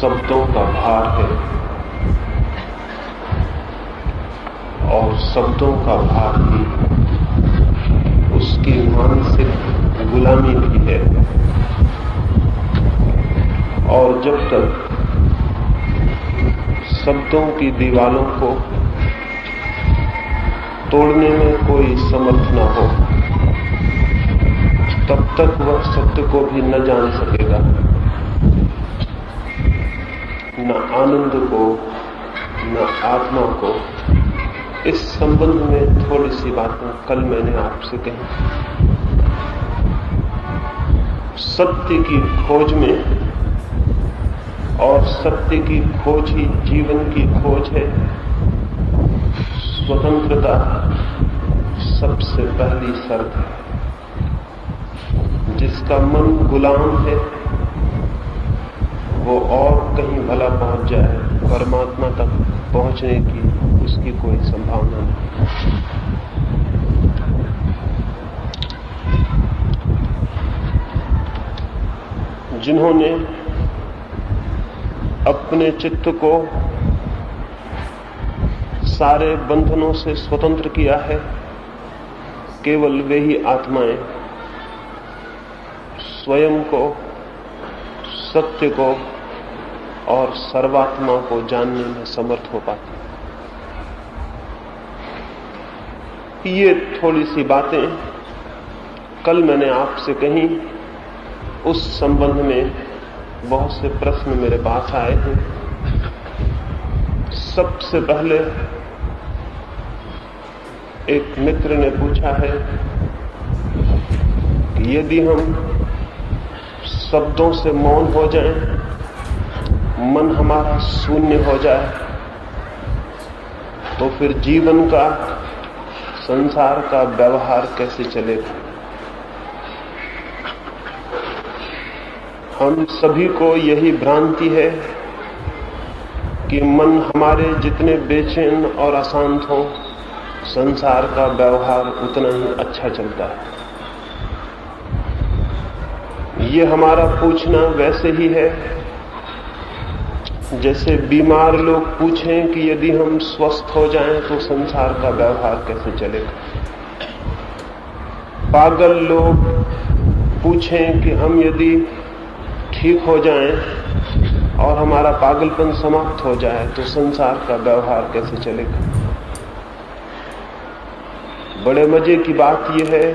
शब्दों का भार है और शब्दों का भार ही उसकी मानसिक गुलामी भी है। और जब तक शब्दों की दीवारों को तोड़ने में कोई समर्थ न हो, तब तक वह सत्य को भी न जान सकेगा, न आनंद को, न आत्मा को। इस संबंध में थोड़ी सी बातें कल मैंने आपसे कही। सत्य की खोज में, और सत्य की खोज ही जीवन की खोज है, स्वतंत्रता सबसे पहली शर्त है। जिसका मन गुलाम है वो और कहीं भला पहुंच जाए, परमात्मा तक पहुंचने की उसकी कोई संभावना नहीं। जिन्होंने अपने चित्त को सारे बंधनों से स्वतंत्र किया है, केवल वे ही आत्माएं स्वयं को, सत्य को और सर्वात्मा को जानने में समर्थ हो पाती। ये थोड़ी सी बातें कल मैंने आपसे कही। उस संबंध में बहुत से प्रश्न मेरे पास आए हैं। सबसे पहले एक मित्र ने पूछा है कि यदि हम शब्दों से मौन हो जाएं, मन हमारा शून्य हो जाए, तो फिर जीवन का, संसार का व्यवहार कैसे चलेगा? हम सभी को यही भ्रांति है कि मन हमारे जितने बेचैन और अशांत हो, संसार का व्यवहार उतना ही अच्छा चलता है। ये हमारा पूछना वैसे ही है जैसे बीमार लोग पूछें कि यदि हम स्वस्थ हो जाएं तो संसार का व्यवहार कैसे चलेगा। पागल लोग पूछें कि हम यदि ठीक हो जाएं और हमारा पागलपन समाप्त हो जाए तो संसार का व्यवहार कैसे चलेगा। बड़े मजे की बात यह है,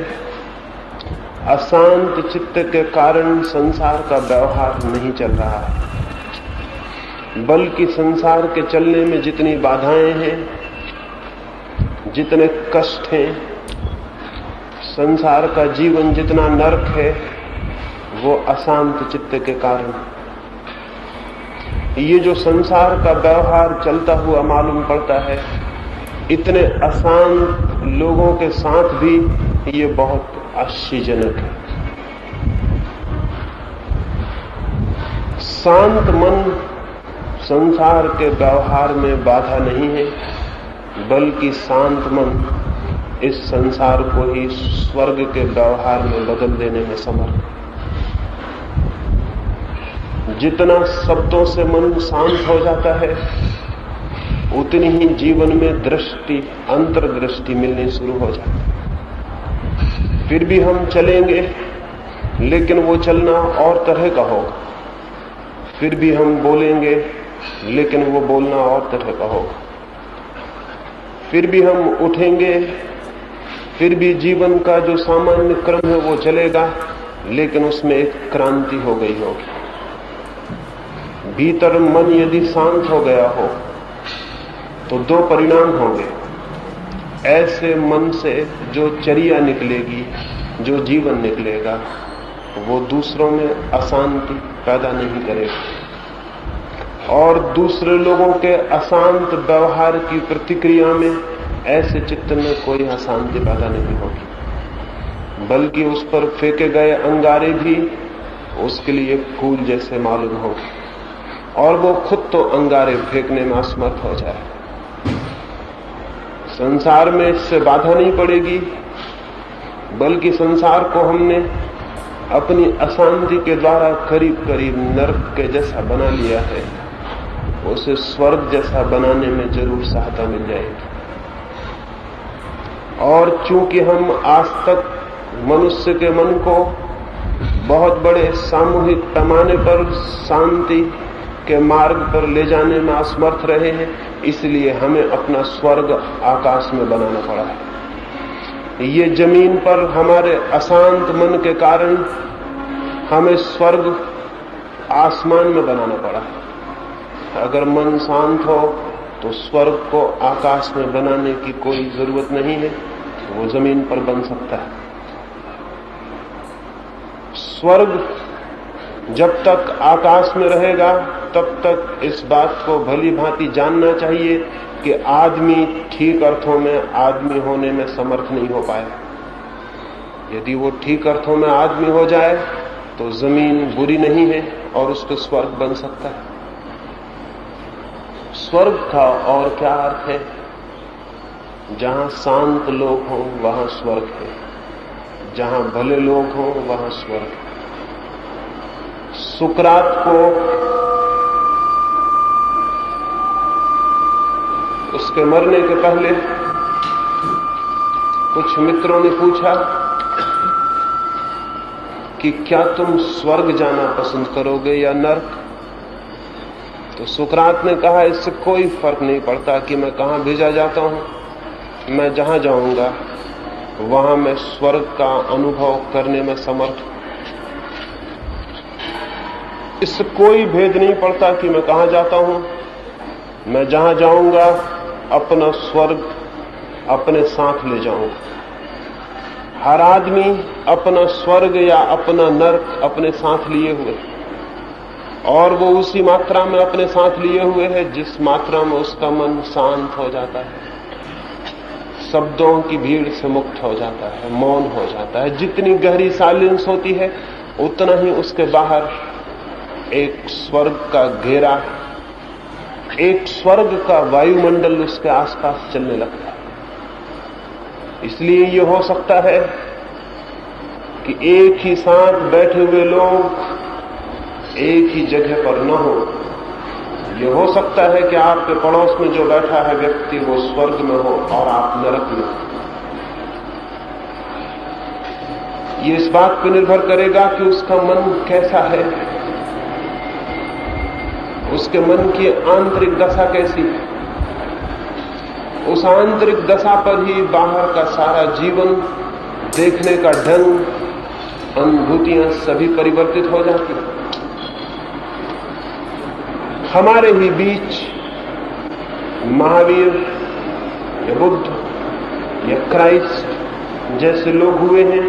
अशांत चित्त के कारण संसार का व्यवहार नहीं चल रहा है, बल्कि संसार के चलने में जितनी बाधाएं हैं, जितने कष्ट हैं, संसार का जीवन जितना नरक है, वो अशांत चित्त के कारण। ये जो संसार का व्यवहार चलता हुआ मालूम पड़ता है, इतने अशांत लोगों के साथ भी ये बहुत आश्चर्यजनक है। शांत मन संसार के व्यवहार में बाधा नहीं है, बल्कि शांत मन इस संसार को ही स्वर्ग के व्यवहार में बदल देने में समर्थ है। जितना शब्दों से मन शांत हो जाता है, उतनी ही जीवन में दृष्टि, अंतर्दृष्टि मिलनी शुरू हो जाती है। फिर भी हम चलेंगे, लेकिन वो चलना और तरह का होगा। फिर भी हम बोलेंगे, लेकिन वो बोलना और तरह का होगा। फिर भी हम उठेंगे, फिर भी जीवन का जो सामान्य क्रम है वो चलेगा, लेकिन उसमें एक क्रांति हो गई होगी। भीतर मन यदि शांत हो गया हो तो दो परिणाम होंगे। ऐसे मन से जो चर्या निकलेगी, जो जीवन निकलेगा, वो दूसरों में अशांति पैदा नहीं करेगा, और दूसरे लोगों के अशांत व्यवहार की प्रतिक्रिया में ऐसे चित्त में कोई अशांति पैदा नहीं होगी, बल्कि उस पर फेंके गए अंगारे भी उसके लिए फूल जैसे मालूम होंगे, और वो खुद तो अंगारे फेंकने में असमर्थ हो जाए। संसार में इससे बाधा नहीं पड़ेगी, बल्कि संसार को हमने अपनी अशांति के द्वारा करीब करीब नरक के जैसा बना लिया है, उसे स्वर्ग जैसा बनाने में जरूर सहायता मिल जाएगी। और चूंकि हम आज तक मनुष्य के मन को बहुत बड़े सामूहिक पैमाने पर शांति के मार्ग पर ले जाने में असमर्थ रहे हैं, इसलिए हमें अपना स्वर्ग आकाश में बनाना पड़ा है। ये जमीन पर हमारे अशांत मन के कारण हमें स्वर्ग आसमान में बनाना पड़ा है। अगर मन शांत हो तो स्वर्ग को आकाश में बनाने की कोई जरूरत नहीं है, वो जमीन पर बन सकता है। स्वर्ग जब तक आकाश में रहेगा तब तक इस बात को भली भांति जानना चाहिए कि आदमी ठीक अर्थों में आदमी होने में समर्थ नहीं हो पाए। यदि वो ठीक अर्थों में आदमी हो जाए तो जमीन बुरी नहीं है और उसको स्वर्ग बन सकता है। स्वर्ग का और क्या अर्थ है? जहां शांत लोग हों वहां स्वर्ग है, जहां भले लोग हों वहां स्वर्ग है। सुकरात को उसके मरने के पहले कुछ मित्रों ने पूछा कि क्या तुम स्वर्ग जाना पसंद करोगे या नर्क? तो सुकरात ने कहा, इससे कोई फर्क नहीं पड़ता कि मैं कहां भेजा जाता हूं, मैं जहां जाऊंगा वहां मैं स्वर्ग का अनुभव करने में समर्थ हूं। इससे कोई भेद नहीं पड़ता कि मैं कहां जाता हूं, मैं जहां जाऊंगा अपना स्वर्ग अपने साथ ले जाऊंगा। हर आदमी अपना स्वर्ग या अपना नर्क अपने साथ लिए हुए, और वो उसी मात्रा में अपने साथ लिए हुए है जिस मात्रा में उसका मन शांत हो जाता है, शब्दों की भीड़ से मुक्त हो जाता है, मौन हो जाता है। जितनी गहरी साइलेंस होती है उतना ही उसके बाहर एक स्वर्ग का घेरा, एक स्वर्ग का वायुमंडल उसके आसपास चलने लगता है। इसलिए ये हो सकता है कि एक ही साथ बैठे हुए लोग एक ही जगह पर न हो। ये हो सकता है कि आपके पड़ोस में जो बैठा है व्यक्ति वो स्वर्ग में हो और आप नरक में हो। ये इस बात पर निर्भर करेगा कि उसका मन कैसा है, उसके मन की आंतरिक दशा कैसी है। उस आंतरिक दशा पर ही बाहर का सारा जीवन, देखने का ढंग, अनुभूतियां सभी परिवर्तित हो जाती हैं। हमारे ही बीच महावीर या बुद्ध या क्राइस्ट जैसे लोग हुए हैं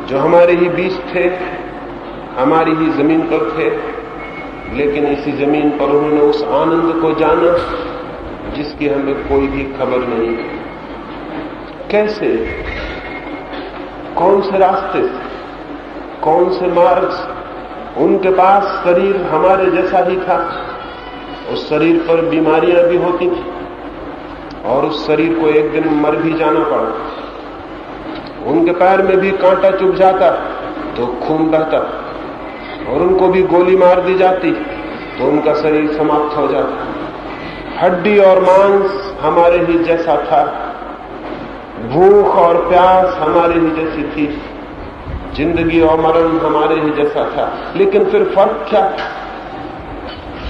जो हमारे ही बीच थे, हमारी ही जमीन पर थे, लेकिन इसी जमीन पर उन्होंने उस आनंद को जाना जिसकी हमें कोई भी खबर नहीं। कैसे, कौन से रास्ते से, कौन से मार्ग से? उनके पास शरीर हमारे जैसा ही था, उस शरीर पर बीमारियां भी होती थी और उस शरीर को एक दिन मर भी जाना पड़ा। उनके पैर में भी कांटा चुभ जाता तो खून बहता, और उनको भी गोली मार दी जाती तो उनका शरीर समाप्त हो जाता। हड्डी और मांस हमारे ही जैसा था, भूख और प्यास हमारे ही जैसी थी, जिंदगी और मरण हमारे ही जैसा था। लेकिन फिर फर्क क्या?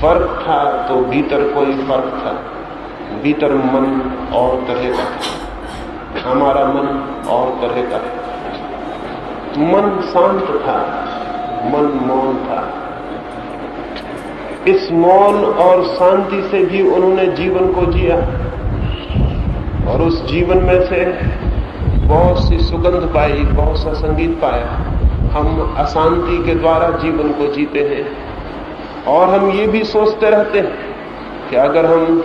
फर्क था तो भीतर कोई फर्क था। भीतर मन और तरह का था, हमारा मन और तरह का था। मन शांत था, मन मौन था। इस मौन और शांति से भी उन्होंने जीवन को जिया, और उस जीवन में से बहुत सी सुगंध पाई, बहुत सा संगीत पाया। हम अशांति के द्वारा जीवन को जीते हैं, और हम ये भी सोचते रहते हैं कि अगर हम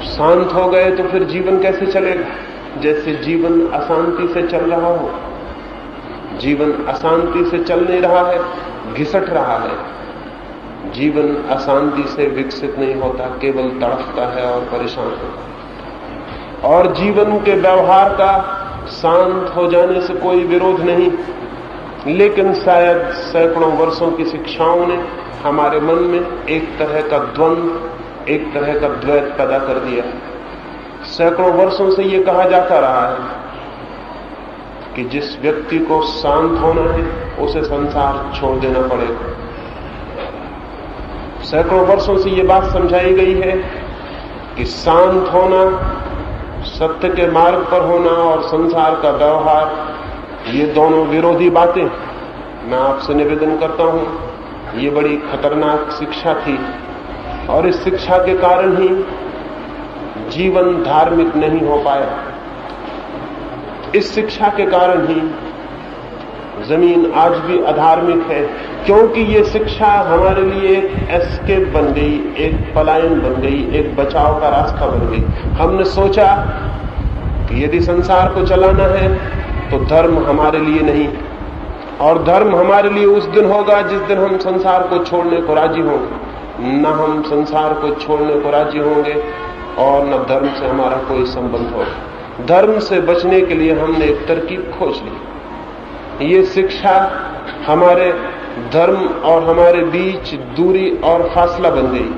शांत हो गए तो फिर जीवन कैसे चलेगा, जैसे जीवन अशांति से चल रहा हो। जीवन अशांति से चल नहीं रहा है, घिसट रहा है। जीवन अशांति से विकसित नहीं होता, केवल तड़पता है और परेशान होता है। और जीवन के व्यवहार का शांत हो जाने से कोई विरोध नहीं। लेकिन शायद सैकड़ों वर्षों की शिक्षाओं ने हमारे मन में एक तरह का द्वंद्व, एक तरह का द्वैत पैदा कर दिया। सैकड़ों वर्षों से ये कहा जाता रहा है कि जिस व्यक्ति को शांत होना है उसे संसार छोड़ देना पड़ेगा। सैकड़ों वर्षों से ये बात समझाई गई है कि शांत होना, सत्य के मार्ग पर होना और संसार का व्यवहार, ये दोनों विरोधी बातें। मैं आपसे निवेदन करता हूं, ये बड़ी खतरनाक शिक्षा थी और इस शिक्षा के कारण ही जीवन धार्मिक नहीं हो पाया। इस शिक्षा के कारण ही जमीन आज भी अधार्मिक है, क्योंकि ये शिक्षा हमारे लिए एक एस्केप बन गई, एक पलायन बन गई, एक बचाव का रास्ता बन गई। हमने सोचा कि यदि संसार को चलाना है तो धर्म हमारे लिए नहीं, और धर्म हमारे लिए उस दिन होगा जिस दिन हम संसार को छोड़ने को राजी होंगे। न हम संसार को छोड़ने को राजी होंगे और न धर्म से हमारा कोई संबंध होगा। धर्म से बचने के लिए हमने एक तरकीब खोज ली। ये शिक्षा हमारे धर्म और हमारे बीच दूरी और फासला बन गई।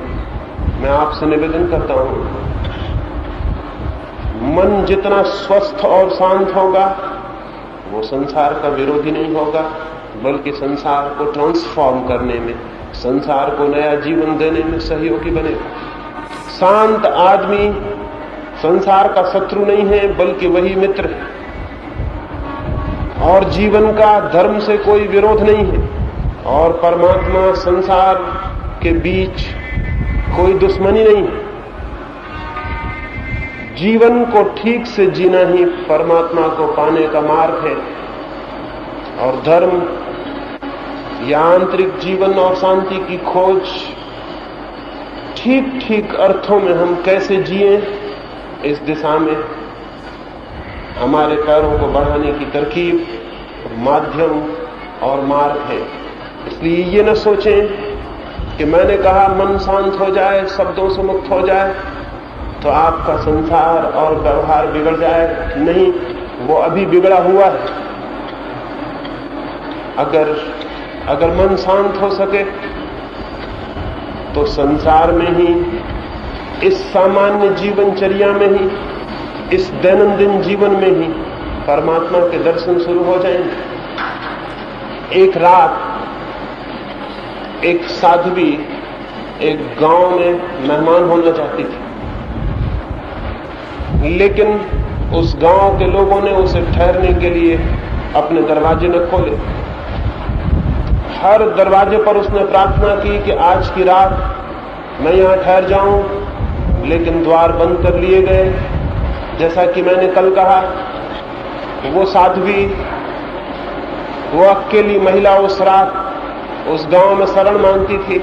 मैं आपसे निवेदन करता हूं, मन जितना स्वस्थ और शांत होगा वो संसार का विरोधी नहीं होगा, बल्कि संसार को ट्रांसफॉर्म करने में, संसार को नया जीवन देने में सहयोगी बनेगा। शांत आदमी संसार का शत्रु नहीं है, बल्कि वही मित्र है। और जीवन का धर्म से कोई विरोध नहीं है, और परमात्मा संसार के बीच कोई दुश्मनी नहीं है। जीवन को ठीक से जीना ही परमात्मा को पाने का मार्ग है। और धर्म या आंतरिक जीवन और शांति की खोज, ठीक ठीक अर्थों में हम कैसे जिए, इस दिशा में हमारे पैरों को बढ़ाने की तरकीब, माध्यम और मार्ग है। इसलिए ये न सोचें कि मैंने कहा मन शांत हो जाए, शब्दों से मुक्त हो जाए तो आपका संसार और व्यवहार बिगड़ जाए। नहीं, वो अभी बिगड़ा हुआ है। अगर मन शांत हो सके तो संसार में ही, इस सामान्य जीवनचर्या में ही, इस दैनंदिन जीवन में ही परमात्मा के दर्शन शुरू हो जाएंगे। एक रात एक साध्वी एक गांव में मेहमान होना चाहती थी, लेकिन उस गांव के लोगों ने उसे ठहरने के लिए अपने दरवाजे न खोले। हर दरवाजे पर उसने प्रार्थना की कि आज की रात मैं यहां ठहर जाऊं, लेकिन द्वार बंद कर लिए गए। जैसा कि मैंने कल कहा, वो साध्वी, वो अकेली महिला उस रात उस गांव में शरण मांगती थी,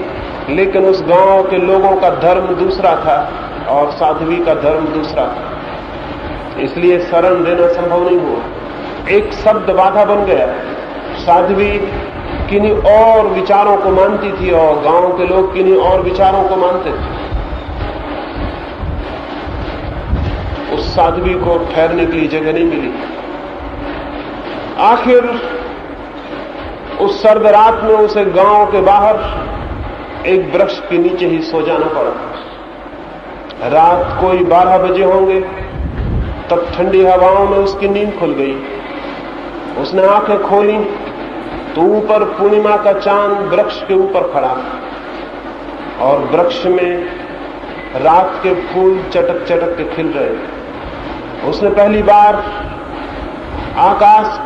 लेकिन उस गांव के लोगों का धर्म दूसरा था और साध्वी का धर्म दूसरा था, इसलिए शरण देना संभव नहीं हुआ। एक शब्द बाधा बन गया। साध्वी किन्हीं और विचारों को मानती थी और गांव के लोग किन्हीं और विचारों को मानते थे। उस साध्वी को ठहरने के लिए जगह नहीं मिली। आखिर उस सर्द रात में उसे गांव के बाहर एक वृक्ष के नीचे ही सो जाना पड़ा। रात कोई 12 बजे होंगे, तब ठंडी हवाओं में उसकी नींद खुल गई। उसने आंखें खोली तो ऊपर पूर्णिमा का चांद वृक्ष के ऊपर खड़ा और वृक्ष में रात के फूल चटक चटक के खिल रहे। उसने पहली बार आकाश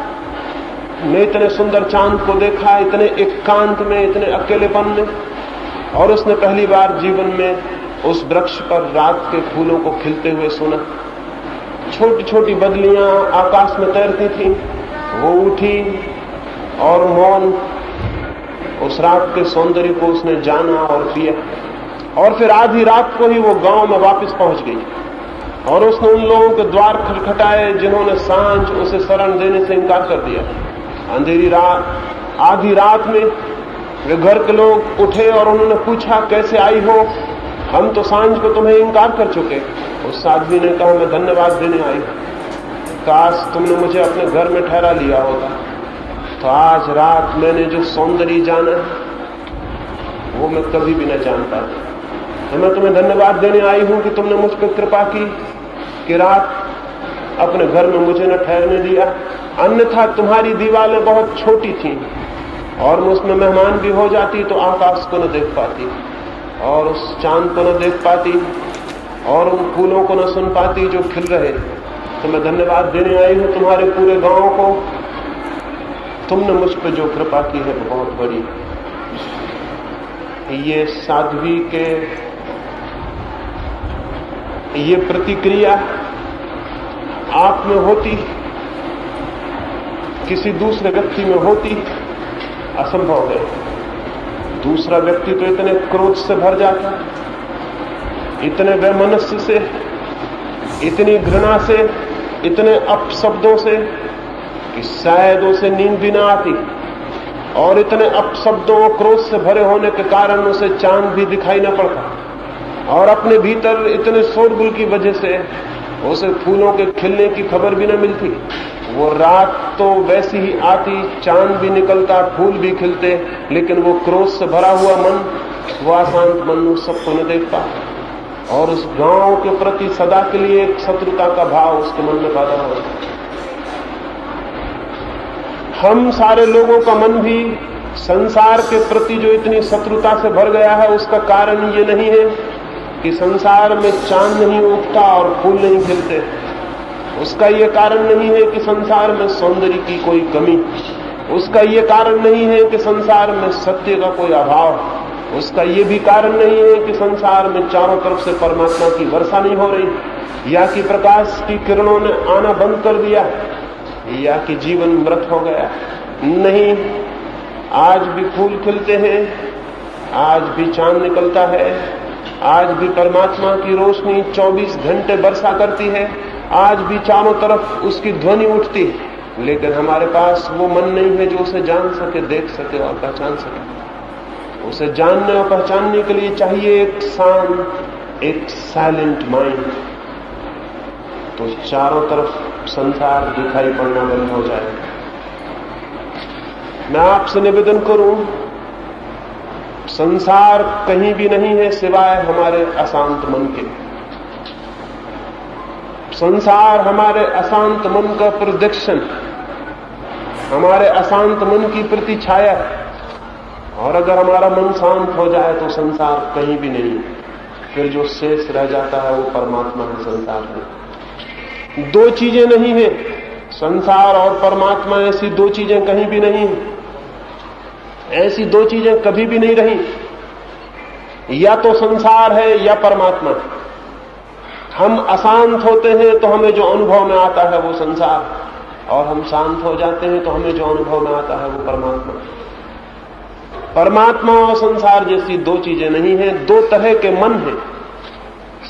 में इतने सुंदर चांद को देखा, इतने एकांत में, इतने अकेलेपन में, और उसने पहली बार जीवन में उस वृक्ष पर रात के फूलों को खिलते हुए सुना। छोटी छोटी बदलियां आकाश में तैरती थीं। वो उठी और मौन उस रात के सौंदर्य को उसने जाना और पिया, और फिर आधी रात को ही वो गांव में वापस पहुंच गई और उसने उन लोगों के द्वार खटखटाए जिन्होंने सांझ उसे शरण देने से इनकार कर दिया। अंधेरी रात, आधी रात में वे घर के लोग उठे और उन्होंने पूछा, कैसे आई हो? हम तो सांझ को तुम्हें इनकार कर चुके। उस साध्वी ने कहा, मैं धन्यवाद देने आई, काश तुमने मुझे अपने घर में ठहरा लिया होता तो आज रात मैंने जो सौंदर्य जाना वो मैं कभी भी न जान पाता। तो मैं तुम्हें धन्यवाद देने आई हूं कि तुमने मुझ पर कृपा की कि रात अपने घर में मुझे न ठहरने दिया। अन्यथा तुम्हारी दीवारें बहुत छोटी थीं और मैं उसमें मेहमान भी हो जाती तो आकाश को न देख पाती और उस चांद को न देख पाती और उन फूलों को न सुन पाती जो खिल रहे। तो मैं धन्यवाद देने आई हूं तुम्हारे पूरे गांव को। तुमने मुझ पर जो कृपा की है वो बहुत बड़ी। ये साध्वी के ये प्रतिक्रिया आप में होती, किसी दूसरे व्यक्ति में होती असंभव है। दूसरा व्यक्ति तो इतने क्रोध से भर जाता, इतने वैमनस्य से, इतनी घृणा से, इतने अपशब्दों से कि शायद उसे नींद भी ना आती, और इतने अपशब्दों और क्रोध से भरे होने के कारण उसे चांद भी दिखाई न पड़ता, और अपने भीतर इतने शोरगुल की वजह से उसे फूलों के खिलने की खबर भी न मिलती। वो रात तो वैसी ही आती, चांद भी निकलता, फूल भी खिलते, लेकिन वो क्रोध से भरा हुआ मन, वो अशांत मन उस सबको न देख पाता और उस गांव के प्रति सदा के लिए एक शत्रुता का भाव उसके मन में पैदा हो। हम सारे लोगों का मन भी संसार के प्रति जो इतनी शत्रुता से भर गया है, उसका कारण ये नहीं है कि संसार में चांद नहीं उगता और फूल नहीं खिलते। उसका ये कारण नहीं है कि संसार में सौंदर्य की कोई कमी, उसका ये कारण नहीं है कि संसार में सत्य का कोई अभाव, उसका ये भी कारण नहीं है कि संसार में चारों तरफ से परमात्मा की वर्षा नहीं हो रही, या कि प्रकाश की किरणों ने आना बंद कर दिया, या कि जीवन मृत हो गया। नहीं, आज भी फूल खिलते हैं, आज भी चांद निकलता है, आज भी परमात्मा की रोशनी 24 घंटे वर्षा करती है, आज भी चारों तरफ उसकी ध्वनि उठती है, लेकिन हमारे पास वो मन नहीं है जो उसे जान सके, देख सके और पहचान सके। उसे जानने और पहचानने के लिए चाहिए एक शांत, एक साइलेंट माइंड। तो चारों तरफ संसार दिखाई पड़ना बंद हो जाएगा। मैं आपसे निवेदन करूं, संसार कहीं भी नहीं है सिवाय हमारे अशांत मन के। संसार हमारे अशांत मन का प्रोजेक्शन, हमारे अशांत मन की प्रतिछाया है। और अगर हमारा मन शांत हो जाए तो संसार कहीं भी नहीं, फिर जो शेष रह जाता है वो परमात्मा है, संसार है। दो चीजें नहीं है, संसार और परमात्मा, ऐसी दो चीजें कहीं भी नहीं है। ऐसी दो चीजें कभी भी नहीं रही। या तो संसार है या परमात्मा है। हम अशांत होते हैं तो हमें जो अनुभव में आता है वो संसार, और हम शांत हो जाते हैं तो हमें जो अनुभव में आता है वो परमात्मा। परमात्मा और संसार जैसी दो चीजें नहीं है। दो तरह के मन हैं,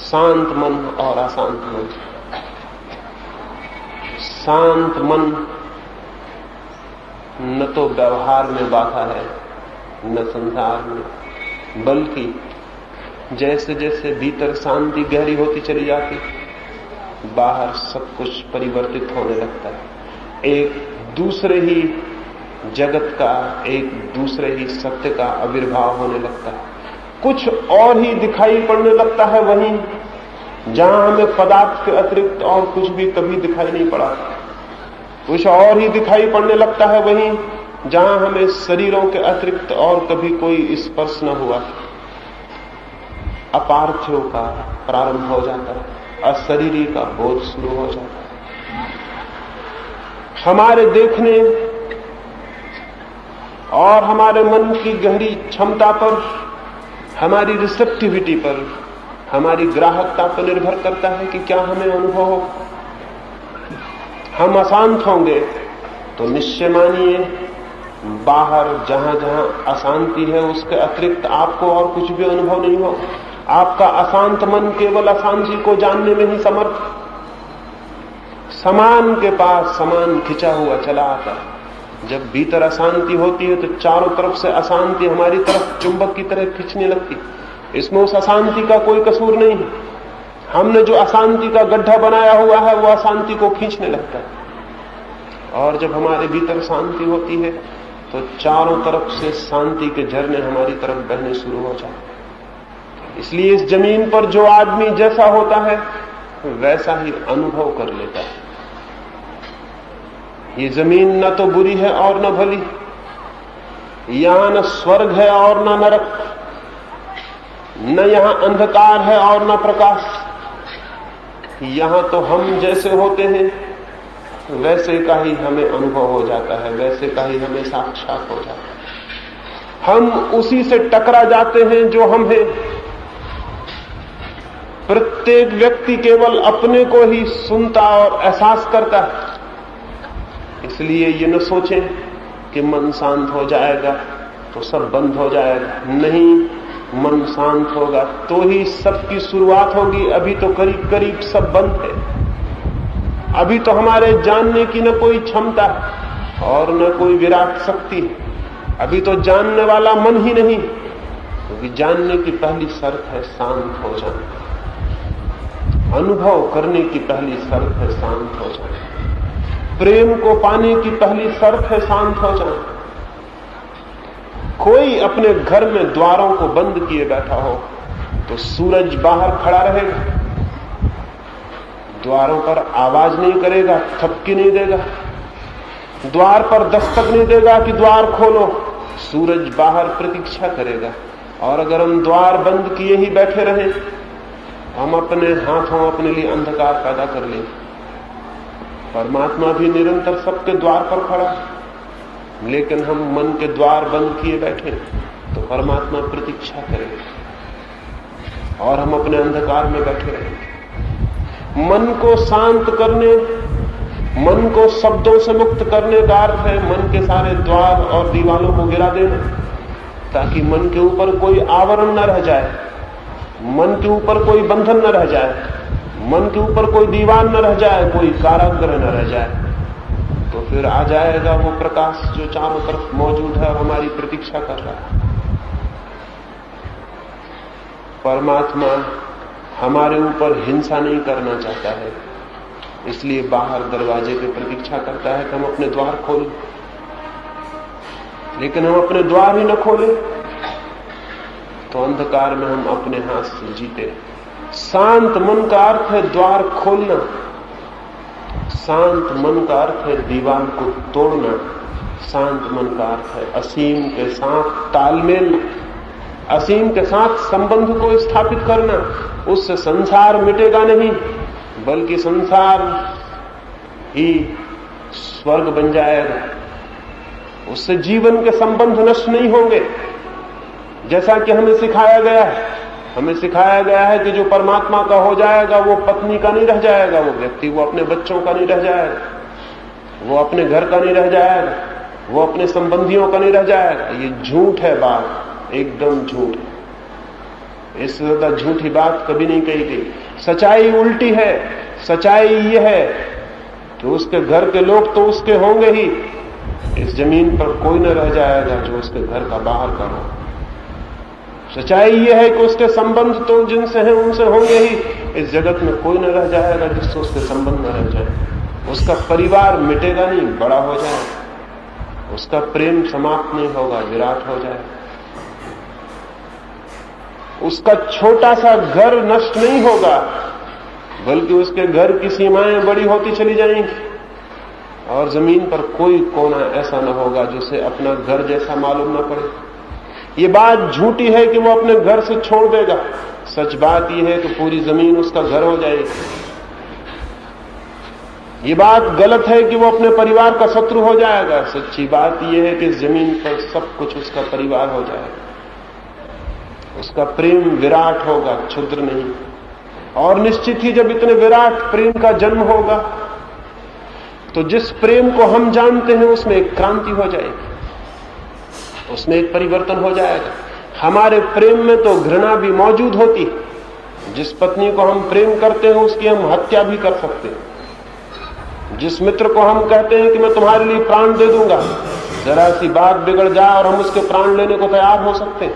शांत मन और अशांत मन। शांत मन न तो व्यवहार में बाधा है न संसार में, बल्कि जैसे जैसे भीतर शांति गहरी होती चली जाती, बाहर सब कुछ परिवर्तित होने लगता है। एक दूसरे ही जगत का, एक दूसरे ही सत्य का आविर्भाव होने लगता है। कुछ और ही दिखाई पड़ने लगता है वहीं जहां हमें पदार्थ के अतिरिक्त और कुछ भी कभी दिखाई नहीं पड़ा। कुछ और ही दिखाई पड़ने लगता है वहीं जहां हमें शरीरों के अतिरिक्त और कभी कोई स्पर्श न हुआ। अपार्थिव का प्रारंभ हो जाता है, अशरीरी का बोध शुरू हो जाता है। हमारे देखने और हमारे मन की गहरी क्षमता पर, हमारी रिसेप्टिविटी पर, हमारी ग्राहकता पर निर्भर करता है कि क्या हमें अनुभव हो। हम अशांत होंगे तो निश्चय मानिए बाहर जहां जहां अशांति है उसके अतिरिक्त आपको और कुछ भी अनुभव नहीं हो। आपका अशांत मन केवल अशांति को जानने में ही समर्थ। समान के पास समान खिंचा हुआ चला आता है। जब भीतर अशांति होती है तो चारों तरफ से अशांति हमारी तरफ चुंबक की तरह खींचने लगती। इसमें उस अशांति का कोई कसूर नहीं है। हमने जो अशांति का गड्ढा बनाया हुआ है वो अशांति को खींचने लगता है। और जब हमारे भीतर शांति होती है तो चारों तरफ से शांति के झरने हमारी तरफ बहने शुरू हो जाते। इसलिए इस जमीन पर जो आदमी जैसा होता है वैसा ही अनुभव कर लेता है। ये जमीन न तो बुरी है और न भली, यहां न स्वर्ग है और न नरक, न यहां अंधकार है और न प्रकाश। यहां तो हम जैसे होते हैं वैसे का ही हमें अनुभव हो जाता है, वैसे का ही हमें साक्षात हो जाता है। हम उसी से टकरा जाते हैं जो हम हैं। प्रत्येक व्यक्ति केवल अपने को ही सुनता और एहसास करता है। इसलिए ये न सोचें कि मन शांत हो जाएगा तो सब बंद हो जाएगा। नहीं, मन शांत होगा तो ही सबकी शुरुआत होगी। अभी तो करीब करीब सब बंद है। अभी तो हमारे जानने की न कोई क्षमता और न कोई विराट शक्ति। अभी तो जानने वाला मन ही नहीं, क्योंकि जानने की पहली शर्त है शांत हो जाना। अनुभव करने की पहली शर्त है शांत हो जाना। प्रेम को पाने की पहली शर्त है शांत हो जाना। कोई अपने घर में द्वारों को बंद किए बैठा हो तो सूरज बाहर खड़ा रहेगा, द्वारों पर आवाज नहीं करेगा, थपकी नहीं देगा, द्वार पर दस्तक नहीं देगा कि द्वार खोलो। सूरज बाहर प्रतीक्षा करेगा। और अगर हम द्वार बंद किए ही बैठे रहें, हम अपने हाथों अपने लिए अंधकार पैदा कर लेंगे। परमात्मा भी निरंतर सबके द्वार पर खड़ा है, लेकिन हम मन के द्वार बंद किए बैठे तो परमात्मा प्रतीक्षा करेगा और हम अपने अंधकार में बैठे रहेंगे। मन को शांत करने, मन को शब्दों से मुक्त करने का अर्थ है मन के सारे द्वार और दीवालों को गिरा देना, ताकि मन के ऊपर कोई आवरण न रह जाए, मन के ऊपर कोई बंधन न रह जाए, मन के ऊपर कोई दीवार न रह जाए, कोई कारागृह न रह जाए। तो फिर आ जाएगा वो प्रकाश जो चारों तरफ मौजूद है और हमारी प्रतीक्षा कर रहा है। परमात्मा हमारे ऊपर हिंसा नहीं करना चाहता है, इसलिए बाहर दरवाजे पे प्रतीक्षा करता है कि हम अपने द्वार खोलें। लेकिन हम अपने द्वार ही न खोलें तो अंधकार में हम अपने हाथ से जीते। शांत मन का अर्थ है द्वार खोलना, शांत मन का अर्थ है दीवार को तोड़ना, शांत मन का अर्थ है असीम के साथ तालमेल, असीम के साथ संबंध को स्थापित करना। उससे संसार मिटेगा नहीं, बल्कि संसार ही स्वर्ग बन जाएगा। उससे जीवन के संबंध नष्ट नहीं होंगे। जैसा कि हमें सिखाया गया है, हमें सिखाया गया है कि जो परमात्मा का हो जाएगा वो पत्नी का नहीं रह जाएगा, वो व्यक्ति वो अपने बच्चों का नहीं रह जाएगा, वो अपने घर का नहीं रह जाएगा, वो अपने संबंधियों का नहीं रह जाएगा। ये झूठ है बात, एकदम झूठ है। इससे ज्यादा झूठी बात कभी नहीं कही गई। सच्चाई उल्टी है। सच्चाई ये है कि उसके घर के लोग तो उसके होंगे ही, इस जमीन पर कोई न रह जाएगा जो उसके घर का बाहर का हो। सच्चाई ये है कि उसके संबंध तो जिनसे हैं उनसे होंगे ही, इस जगत में कोई न रह जाएगा जिससे उसके संबंध न रह जाए। उसका परिवार मिटेगा नहीं, बड़ा हो जाएगा। उसका प्रेम समाप्त नहीं होगा, विराट हो जाएगा। उसका छोटा सा घर नष्ट नहीं होगा, बल्कि उसके घर की सीमाएं बड़ी होती चली जाएंगी और जमीन पर कोई कोना ऐसा न होगा जिसे अपना घर जैसा मालूम न पड़े। ये बात झूठी है कि वो अपने घर से छोड़ देगा। सच बात यह है कि पूरी जमीन उसका घर हो जाएगी। ये बात गलत है कि वो अपने परिवार का शत्रु हो जाएगा। सच्ची बात यह है कि इस जमीन पर सब कुछ उसका परिवार हो जाएगा। उसका प्रेम विराट होगा, क्षुद्र नहीं। और निश्चित ही जब इतने विराट प्रेम का जन्म होगा तो जिस प्रेम को हम जानते हैं उसमें एक क्रांति हो जाएगी, उसमें एक परिवर्तन हो जाएगा। हमारे प्रेम में तो घृणा भी मौजूद होती। जिस पत्नी को हम प्रेम करते हैं उसकी हम हत्या भी कर सकते हैं। जिस मित्र को हम कहते हैं कि मैं तुम्हारे लिए प्राण दे दूंगा, जरा सी बात बिगड़ जाए और हम उसके प्राण लेने को तैयार हो सकते हैं।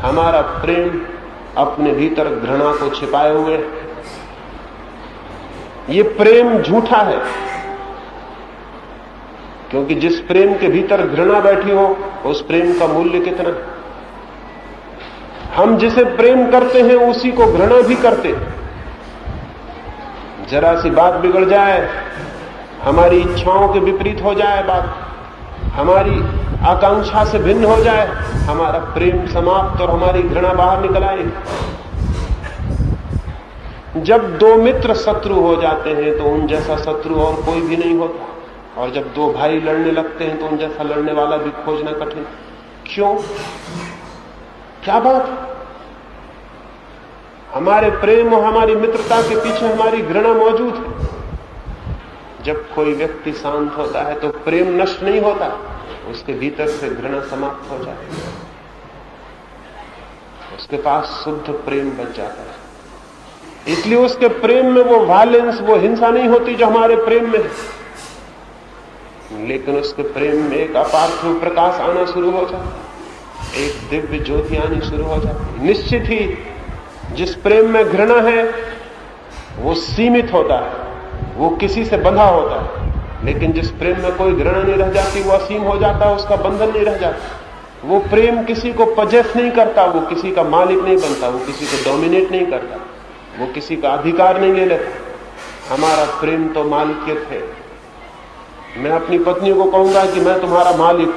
हमारा प्रेम अपने भीतर घृणा को छिपाए हुए। ये प्रेम झूठा है, क्योंकि जिस प्रेम के भीतर घृणा बैठी हो, उस प्रेम का मूल्य कितना है। हम जिसे प्रेम करते हैं उसी को घृणा भी करते हैं। जरा सी बात बिगड़ जाए, हमारी इच्छाओं के विपरीत हो जाए बात, हमारी आकांक्षा से भिन्न हो जाए, हमारा प्रेम समाप्त और हमारी घृणा बाहर निकल आए। जब दो मित्र शत्रु हो जाते हैं तो उन जैसा शत्रु और कोई भी नहीं होता, और जब दो भाई लड़ने लगते हैं तो उन जैसा लड़ने वाला भी खोजना कठिन। क्यों? क्या बात? हमारे प्रेम और हमारी मित्रता के पीछे हमारी घृणा मौजूद है। जब कोई व्यक्ति शांत होता है तो प्रेम नष्ट नहीं होता, उसके भीतर से घृणा समाप्त हो जाती है, उसके पास शुद्ध प्रेम बच जाता है। इसलिए उसके प्रेम में वो वायलेंस, वो हिंसा नहीं होती जो हमारे प्रेम में है, लेकिन उसके प्रेम में एक अपार्थिव प्रकाश आना शुरू हो जाता है, एक दिव्य ज्योति आनी शुरू हो जाती है। निश्चित ही जिस प्रेम में घृणा है वो सीमित होता है, वो किसी से बंधा होता है, लेकिन जिस प्रेम में कोई घृणा नहीं रह जाती वो असीम हो जाता है, उसका बंधन नहीं रह जाता। वो प्रेम किसी को पजेस नहीं करता, वो किसी का मालिक नहीं बनता, वो किसी को डोमिनेट नहीं करता, वो किसी का अधिकार नहीं ले लेता। हमारा प्रेम तो मालिकियत है। मैं अपनी पत्नी को कहूंगा कि मैं तुम्हारा मालिक।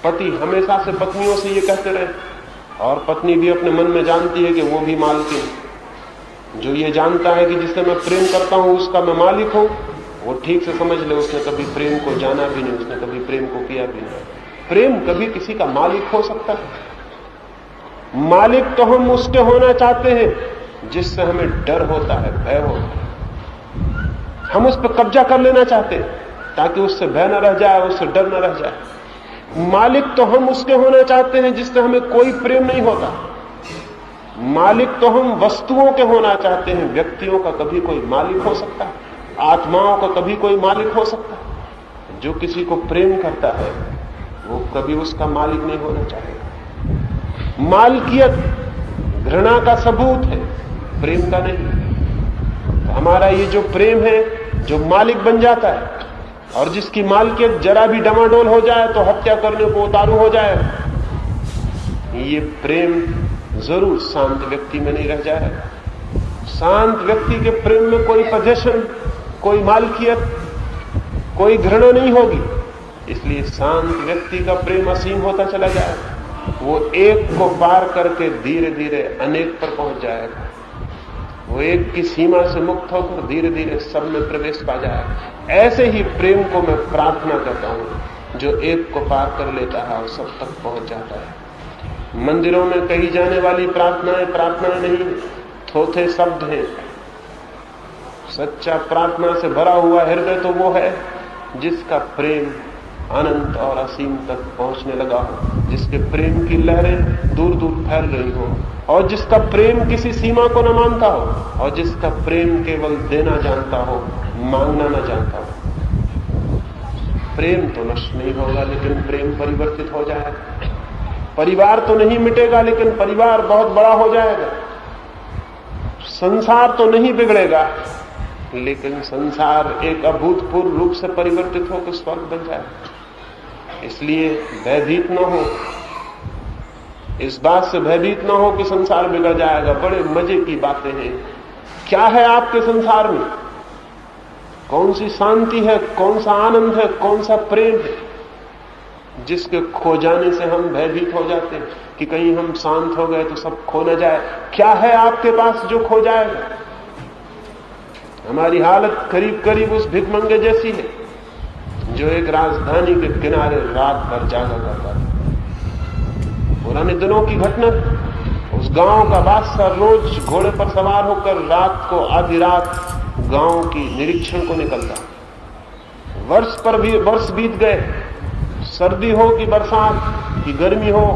पति हमेशा से पत्नियों से ये कहते रहे, और पत्नी भी अपने मन में जानती है कि वो भी मालकिन है। जो ये जानता है कि जिससे मैं प्रेम करता हूं उसका मैं मालिक हूं, वो ठीक से समझ ले उसने कभी प्रेम को जाना भी नहीं, उसने कभी प्रेम को किया भी नहीं। प्रेम कभी किसी का मालिक हो सकता है? मालिक तो हम उसके होना चाहते हैं जिससे हमें डर होता है, भय होता है। हम उस पर कब्जा कर लेना चाहते हैं ताकि उससे भय न रह जाए, उससे डर न रह जाए। मालिक तो हम उसके होना चाहते हैं जिससे हमें कोई प्रेम नहीं होता। मालिक तो हम वस्तुओं के होना चाहते हैं। व्यक्तियों का कभी कोई मालिक हो सकता है, आत्माओं का कभी कोई मालिक हो सकता है। जो किसी को प्रेम करता है वो कभी उसका मालिक नहीं होना चाहेगा। मालकियत घृणा का सबूत है, प्रेम का नहीं। तो हमारा ये जो प्रेम है जो मालिक बन जाता है, और जिसकी मालकियत जरा भी डमाडोल हो जाए तो हत्या करने को उतारू हो जाए, ये प्रेम जरूर शांत व्यक्ति में नहीं रह जाएगा। शांत व्यक्ति के प्रेम में कोई पोजेशन, कोई मालकियत, कोई घृणा नहीं होगी। इसलिए शांत व्यक्ति का प्रेम असीम होता चला जाएगा। वो एक को पार करके धीरे धीरे अनेक पर पहुंच जाएगा। वो एक की सीमा से मुक्त होकर धीरे धीरे सब में प्रवेश पा जाएगा। ऐसे ही प्रेम को मैं प्रार्थना करता हूं जो एक को पार कर लेता है और सब तक पहुंच जाता है। मंदिरों में कही जाने वाली प्रार्थनाएं नहीं, थोथे शब्द हैं। सच्चा प्रार्थना से भरा हुआ हृदय तो वो है जिसका प्रेम अनंत और असीम तक पहुंचने लगा हो, जिसके प्रेम की लहरें दूर दूर फैल रही हो, और जिसका प्रेम किसी सीमा को न मानता हो, और जिसका प्रेम केवल देना जानता हो, मांगना न जानता हो। प्रेम तो नष्ट नहीं होगा, लेकिन प्रेम परिवर्तित हो जाएगा। परिवार तो नहीं मिटेगा, लेकिन परिवार बहुत बड़ा हो जाएगा। संसार तो नहीं बिगड़ेगा, लेकिन संसार एक अभूतपूर्व रूप से परिवर्तित होकर स्वर्ग बन जाएगा। इसलिए भयभीत न हो, इस बात से भयभीत न हो कि संसार बिगड़ जाएगा। बड़े मजे की बातें हैं। क्या है आपके संसार में? कौन सी शांति है, कौन सा आनंद है, कौन सा प्रेम है जिसके खो जाने से हम भयभीत हो जाते हैं कि कहीं हम शांत हो गए तो सब खो न जाए? क्या है आपके पास जो खो जाएगा? हमारी हालत करीब करीब उस भिखमंगे जैसी है जो एक राजधानी के किनारे रात भर जागा करता था। पुराने दिनों की घटना। उस गांव का बादशाह रोज घोड़े पर सवार होकर रात को आधी रात गांव की निरीक्षण को निकलता। वर्ष बीत गए। सर्दी हो कि बरसात, कि गर्मी हो,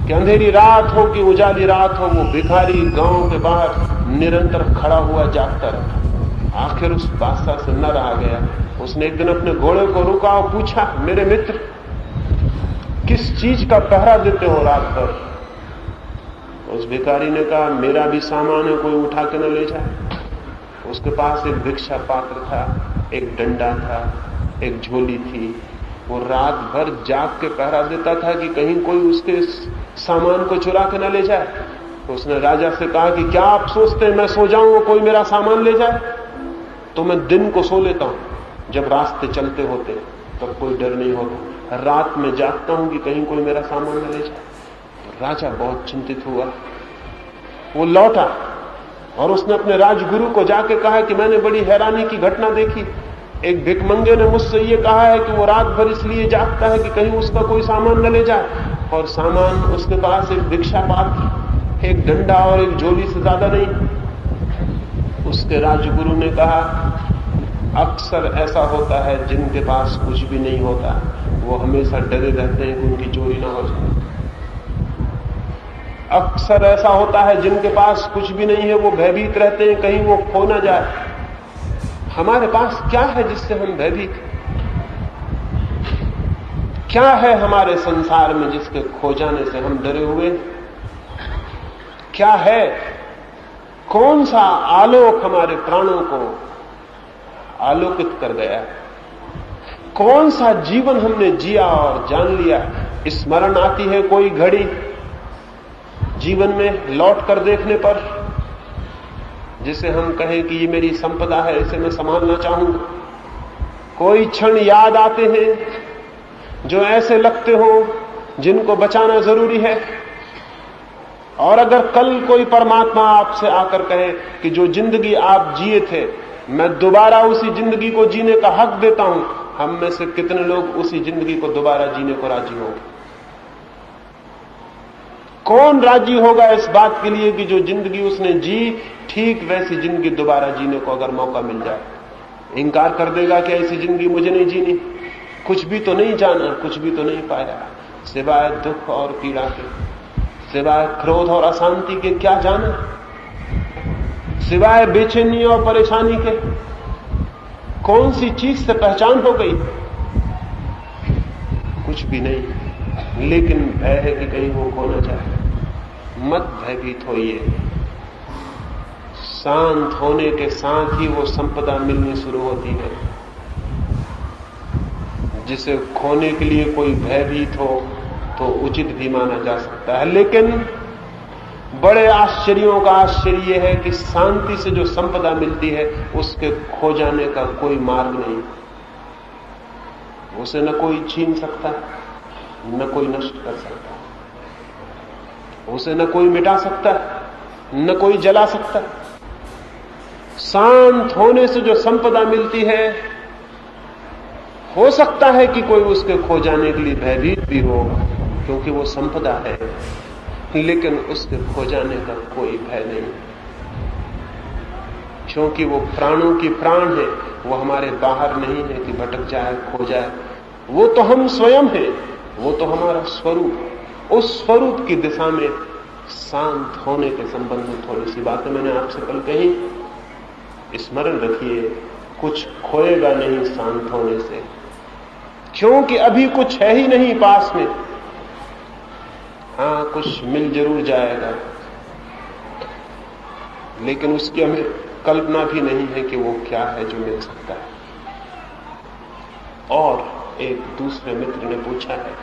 कि अंधेरी रात हो कि उजाली रात हो, वो भिखारी गांव के बाहर निरंतर खड़ा हुआ जागता रहा। आखिर उस बादशाह से न रहा गया। उसने एक दिन अपने घोड़े को रुका और पूछा, मेरे मित्र, किस चीज का पहरा देते हो रात भर? उस भिखारी ने कहा, मेरा भी सामान है, कोई उठा के न ले जाए। उसके पास एक भिक्षा पात्र था, एक डंडा था, एक झोली थी। वो रात भर जाग के पहरा देता था कि कहीं कोई उसके सामान को चुरा के न ले जाए। तो उसने राजा से कहा कि क्या आप सोचते हैं मैं सो जाऊं और कोई मेरा सामान ले जाए? तो मैं दिन को सो लेता हूं, जब रास्ते चलते होते तब कोई डर नहीं होता। रात में जागता हूं कि कहीं कोई मेरा सामान न ले जाए। तो राजा बहुत चिंतित हुआ। वो लौटा और उसने अपने राजगुरु को जाके कहा कि मैंने बड़ी हैरानी की घटना देखी। एक भिखमंगे ने मुझसे ये कहा है कि वो रात भर इसलिए जागता है कि कहीं उसका कोई सामान न ले जाए, और सामान उसके पास एक भिक्षा पात्र, एक डंडा और एक झोली से ज्यादा नहीं। उसके राजगुरु ने कहा, अक्सर ऐसा होता है जिनके पास कुछ भी नहीं होता वो हमेशा डरे रहते हैं कि उनकी चोरी ना हो जाए। अक्सर ऐसा होता है जिनके पास कुछ भी नहीं है वो भयभीत रहते हैं कहीं वो खो ना जाए। हमारे पास क्या है जिससे हम भयभीत? क्या है हमारे संसार में जिसके खो जाने से हम डरे हुए? क्या है? कौन सा आलोक हमारे प्राणों को आलोकित कर गया? कौन सा जीवन हमने जिया और जान लिया? स्मरण आती है कोई घड़ी जीवन में लौट कर देखने पर जिसे हम कहें कि ये मेरी संपदा है, इसे मैं संभालना चाहूंगा? कोई क्षण याद आते हैं जो ऐसे लगते हो जिनको बचाना जरूरी है? और अगर कल कोई परमात्मा आपसे आकर कहे कि जो जिंदगी आप जिए थे मैं दोबारा उसी जिंदगी को जीने का हक देता हूं, हम में से कितने लोग उसी जिंदगी को दोबारा जीने को राजी होंगे? कौन राजी होगा इस बात के लिए कि जो जिंदगी उसने जी ठीक वैसी जिंदगी दोबारा जीने को अगर मौका मिल जाए? इंकार कर देगा कि ऐसी जिंदगी मुझे नहीं जीनी। कुछ भी तो नहीं जाना, कुछ भी तो नहीं पाया, सिवाय दुख और पीड़ा के, सिवाय क्रोध और अशांति के क्या जाना? सिवाय बेचैनी और परेशानी के कौन सी चीज से पहचान हो गई? कुछ भी नहीं, लेकिन भय है कि कहीं वो खो न जाए। मत भयभीत होइए। शांत होने के साथ ही वो संपदा मिलनी शुरू होती है। जिसे खोने के लिए कोई भयभीत हो तो उचित भी माना जा सकता है, लेकिन बड़े आश्चर्यों का आश्चर्य है कि शांति से जो संपदा मिलती है उसके खो जाने का कोई मार्ग नहीं। उसे न कोई छीन सकता, न कोई नष्ट कर सकता, उसे न कोई मिटा सकता, न कोई जला सकता। शांत होने से जो संपदा मिलती है, हो सकता है कि कोई उसके खो जाने के लिए भयभीत भी हो क्योंकि वो संपदा है, लेकिन उसके खो जाने का कोई भय नहीं, क्योंकि वो प्राणों की प्राण है। वो हमारे बाहर नहीं है कि भटक जाए, खो जाए। वो तो हम स्वयं हैं, वो तो हमारा स्वरूप। उस स्वरूप की दिशा में शांत होने के संबंध में थोड़ी सी बातें मैंने आपसे कल कही। स्मरण रखिए, कुछ खोएगा नहीं शांत होने से, क्योंकि अभी कुछ है ही नहीं पास में। हां, कुछ मिल जरूर जाएगा, लेकिन उसकी हमें कल्पना भी नहीं है कि वो क्या है जो मिल सकता है। और एक दूसरे मित्र ने पूछा है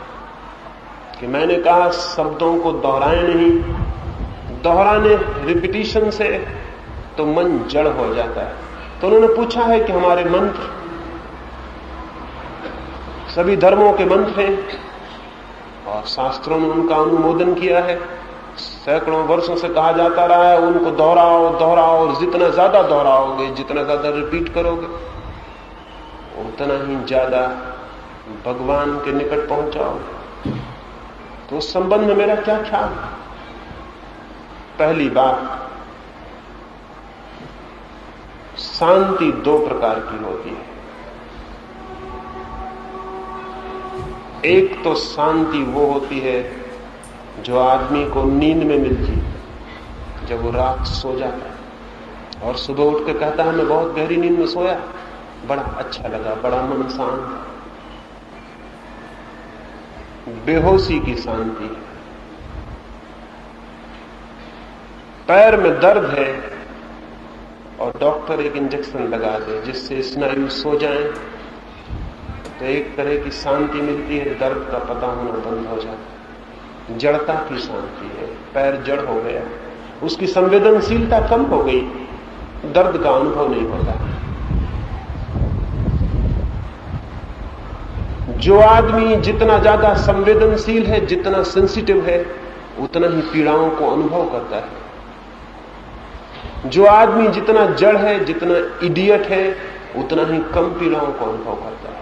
कि मैंने कहा शब्दों को दोहराएं नहीं, दोहराने रिपीटिशन से तो मन जड़ हो जाता है। तो उन्होंने पूछा है कि हमारे मंत्र सभी धर्मों के मंत्र हैं और शास्त्रों ने उनका अनुमोदन किया है। सैकड़ों वर्षों से कहा जाता रहा है उनको दोहराओ दोहराओ, और जितना ज्यादा दोहराओगे, जितना ज्यादा रिपीट करोगे, उतना ही ज्यादा भगवान के निकट पहुंचाओगे। तो उस संबंध में मेरा क्या ख्याल? पहली बात, शांति दो प्रकार की होती है। एक तो शांति वो होती है जो आदमी को नींद में मिलती है, जब वो रात सो जाता है और सुबह उठ के कहता है मैं बहुत गहरी नींद में सोया, बड़ा अच्छा लगा, बड़ा मन शांत। बेहोशी की शांति। पैर में दर्द है और डॉक्टर एक इंजेक्शन लगा दे जिससे स्नायु सो जाएं, तो एक तरह की शांति मिलती है, दर्द का पता होना बंद हो जाता। जड़ता की शांति है, पैर जड़ हो गया, उसकी संवेदनशीलता कम हो गई, दर्द का अनुभव नहीं होता। जो आदमी जितना ज्यादा संवेदनशील है, जितना सेंसिटिव है, उतना ही पीड़ाओं को अनुभव करता है। जो आदमी जितना जड़ है, जितना इडियट है, उतना ही कम पीड़ाओं को अनुभव करता है।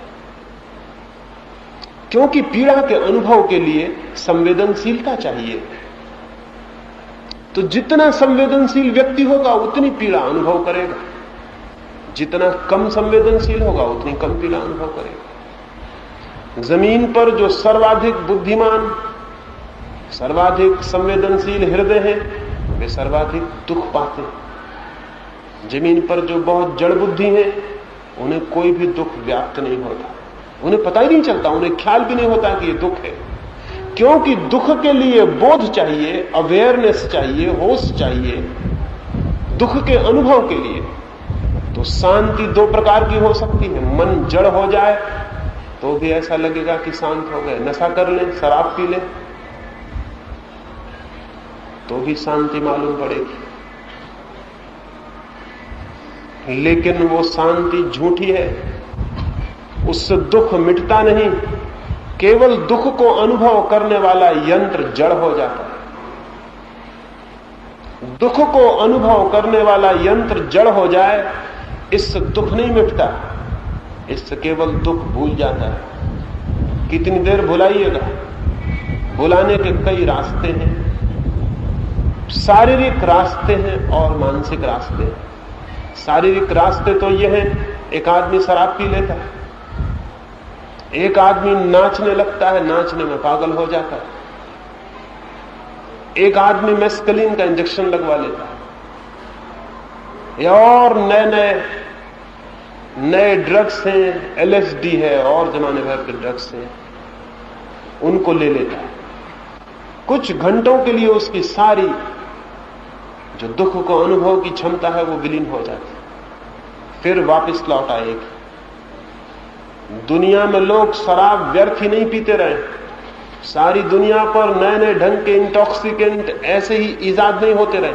क्योंकि पीड़ा के अनुभव के लिए संवेदनशीलता चाहिए। तो जितना संवेदनशील व्यक्ति होगा उतनी पीड़ा अनुभव करेगा, जितना कम संवेदनशील होगा उतनी कम पीड़ा अनुभव करेगा। जमीन पर जो सर्वाधिक बुद्धिमान, सर्वाधिक संवेदनशील हृदय हैं, वे सर्वाधिक दुख पाते हैं। जमीन पर जो बहुत जड़ बुद्धि है, उन्हें कोई भी दुख व्याप्त नहीं होता, उन्हें पता ही नहीं चलता, उन्हें ख्याल भी नहीं होता कि ये दुख है। क्योंकि दुख के लिए बोध चाहिए, अवेयरनेस चाहिए, होश चाहिए, दुख के अनुभव के लिए। तो शांति दो प्रकार की हो सकती है। मन जड़ हो जाए तो भी ऐसा लगेगा कि शांत हो गए, नशा कर लें, शराब पी लें तो भी शांति मालूम पड़ेगी। लेकिन वो शांति झूठी है, उससे दुख मिटता नहीं। केवल दुख को अनुभव करने वाला यंत्र जड़ हो जाता है। दुख को अनुभव करने वाला यंत्र जड़ हो जाए, इससे दुख नहीं मिटता, इससे केवल दुख भूल जाता है। कितनी देर भुलाइएगा? भुलाने के कई रास्ते हैं, शारीरिक रास्ते हैं और मानसिक रास्ते हैं। शारीरिक रास्ते तो यह है, एक आदमी शराब पी लेता है, एक आदमी नाचने लगता है, नाचने में पागल हो जाता है, एक आदमी मेस्कलीन का इंजेक्शन लगवा लेता है, या और नए ड्रग्स हैं, एलएसडी है और जमाने भर के ड्रग्स हैं, उनको ले लेता है। कुछ घंटों के लिए उसकी सारी जो दुख को अनुभव की क्षमता है वो विलीन हो जाती है, फिर वापस लौट आएगी। दुनिया में लोग शराब व्यर्थ ही नहीं पीते रहे। सारी दुनिया पर नए नए ढंग के इंटॉक्सिकेंट ऐसे ही इजाद नहीं होते रहे।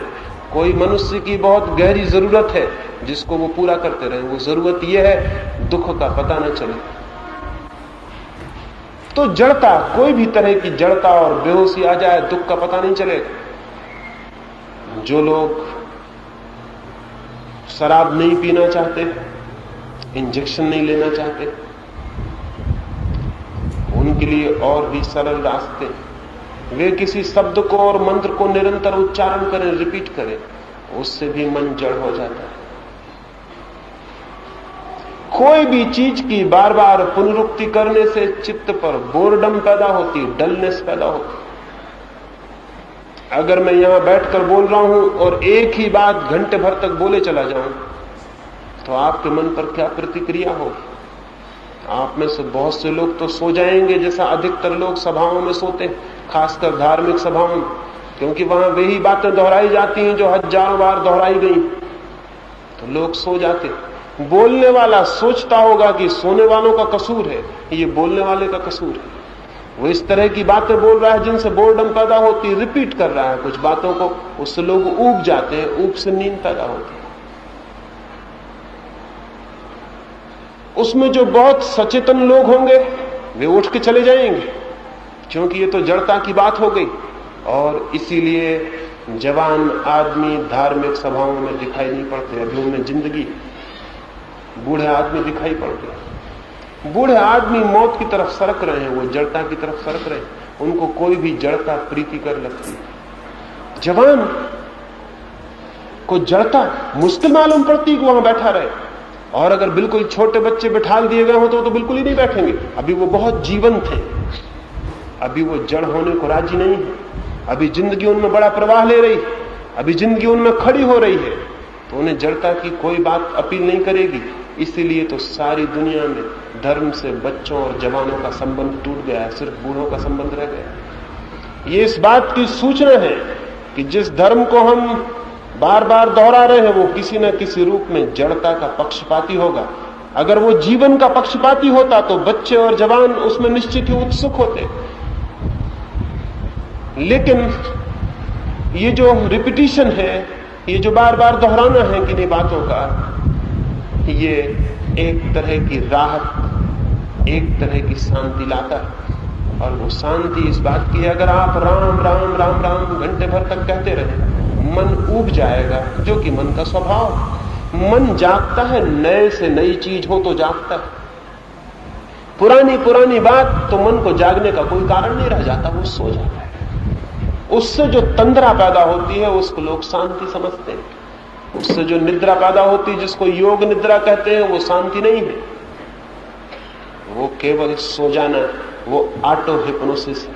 कोई मनुष्य की बहुत गहरी जरूरत है जिसको वो पूरा करते रहे। वो जरूरत यह है दुख का पता न चले। तो जड़ता, कोई भी तरह की जड़ता और बेहोशी आ जाए, दुख का पता नहीं चलेगा। जो लोग शराब नहीं पीना चाहते, इंजेक्शन नहीं लेना चाहते, उनके लिए और भी सरल रास्ते। वे किसी शब्द को और मंत्र को निरंतर उच्चारण करें, रिपीट करें, उससे भी मन जड़ हो जाता है। कोई भी चीज की बार बार पुनरुक्ति करने से चित्त पर बोर्डम पैदा होती, डलनेस पैदा होती। अगर मैं यहां बैठकर बोल रहा हूं और एक ही बात घंटे भर तक बोले चला जाऊं, तो आपके मन पर क्या प्रतिक्रिया होगी? आप में से बहुत से लोग तो सो जाएंगे, जैसा अधिकतर लोग सभाओं में सोते हैं, खासकर धार्मिक सभाओं में, क्योंकि वहां वही बातें दोहराई जाती हैं जो हजारों बार दोहराई गई। तो लोग सो जाते। बोलने वाला सोचता होगा कि सोने वालों का कसूर है, ये बोलने वाले का कसूर है। वो इस तरह की बातें बोल रहा है जिनसे बोर्डम पैदा होती, रिपीट कर रहा है कुछ बातों को, उससे लोग ऊब जाते हैं, ऊब से नींद पैदा होती है। उसमें जो बहुत सचेतन लोग होंगे वे उठ के चले जाएंगे, क्योंकि ये तो जड़ता की बात हो गई। और इसीलिए जवान आदमी धार्मिक सभाओं में दिखाई नहीं पड़ते, अभी उनमें जिंदगी। बूढ़े आदमी दिखाई पड़ते। बूढ़े आदमी मौत की तरफ सरक रहे हैं, वो जड़ता की तरफ सरक रहे हैं, उनको कोई भी जड़ता प्रीतिकर लगती है। जवान को जड़ता मुश्किल मालूम पड़ती कि वहां बैठा रहे। और अगर बिल्कुल छोटे बच्चे बिठाल दिए गए हो तो बिल्कुल ही नहीं बैठेंगे। अभी वो बहुत जीवंत हैं, अभी वो जड़ होने को राजी नहीं है, अभी जिंदगी उनमें बड़ा प्रवाह ले रही है, अभी जिंदगी उनमें खड़ी हो रही है, तो उन्हें जड़ता की कोई बात अपील नहीं करेगी। इसीलिए तो सारी दुनिया में धर्म से बच्चों और जवानों का संबंध टूट गया है, सिर्फ बूढ़ों का संबंध रह गया। ये इस बात की सूचना है कि जिस धर्म को हम बार बार दोहरा रहे हैं वो किसी न किसी रूप में जड़ता का पक्षपाती होगा। अगर वो जीवन का पक्षपाती होता तो बच्चे और जवान उसमें निश्चित ही उत्सुक होते। लेकिन ये जो रिपीटिशन है, ये जो बार बार दोहराना है किन्हीं बातों का, ये एक तरह की राहत, एक तरह की शांति लाता है। और वो शांति इस बात की है, अगर आप राम राम राम राम घंटे भर तक कहते रहे, मन ऊब जाएगा, जो कि मन का स्वभाव। मन जागता है, नए से नई चीज हो तो जागता है। पुरानी पुरानी बात तो मन को जागने का कोई कारण नहीं रह जाता, वो सो जाता है। उससे जो तंद्रा पैदा होती है उसको लोग शांति समझते हैं। उससे जो निद्रा पैदा होती है, जिसको योग निद्रा कहते हैं, वो शांति नहीं है, वो केवल सो जाना, वो ऑटो हिप्नोसिस है,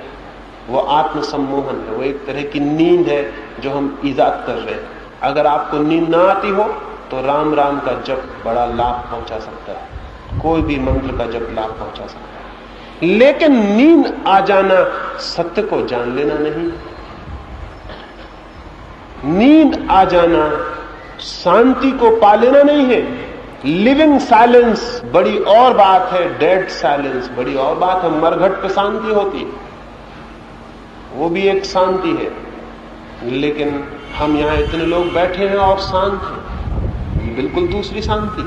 वो आत्मसम्मोहन है, वो एक तरह की नींद है जो हम ईजाद कर रहे हैं। अगर आपको नींद ना आती हो तो राम राम का जप बड़ा लाभ पहुंचा सकता है, कोई भी मंत्र का जप लाभ पहुंचा सकता है। लेकिन नींद आ जाना सत्य को जान लेना नहीं। नींद आ जाना शांति को पा लेना नहीं है। लिविंग साइलेंस बड़ी और बात है, डेड साइलेंस बड़ी और बात है। मरघट पे शांति होती है, वो भी एक शांति है। लेकिन हम यहां इतने लोग बैठे हैं और शांत हैं, ये बिल्कुल दूसरी शांति।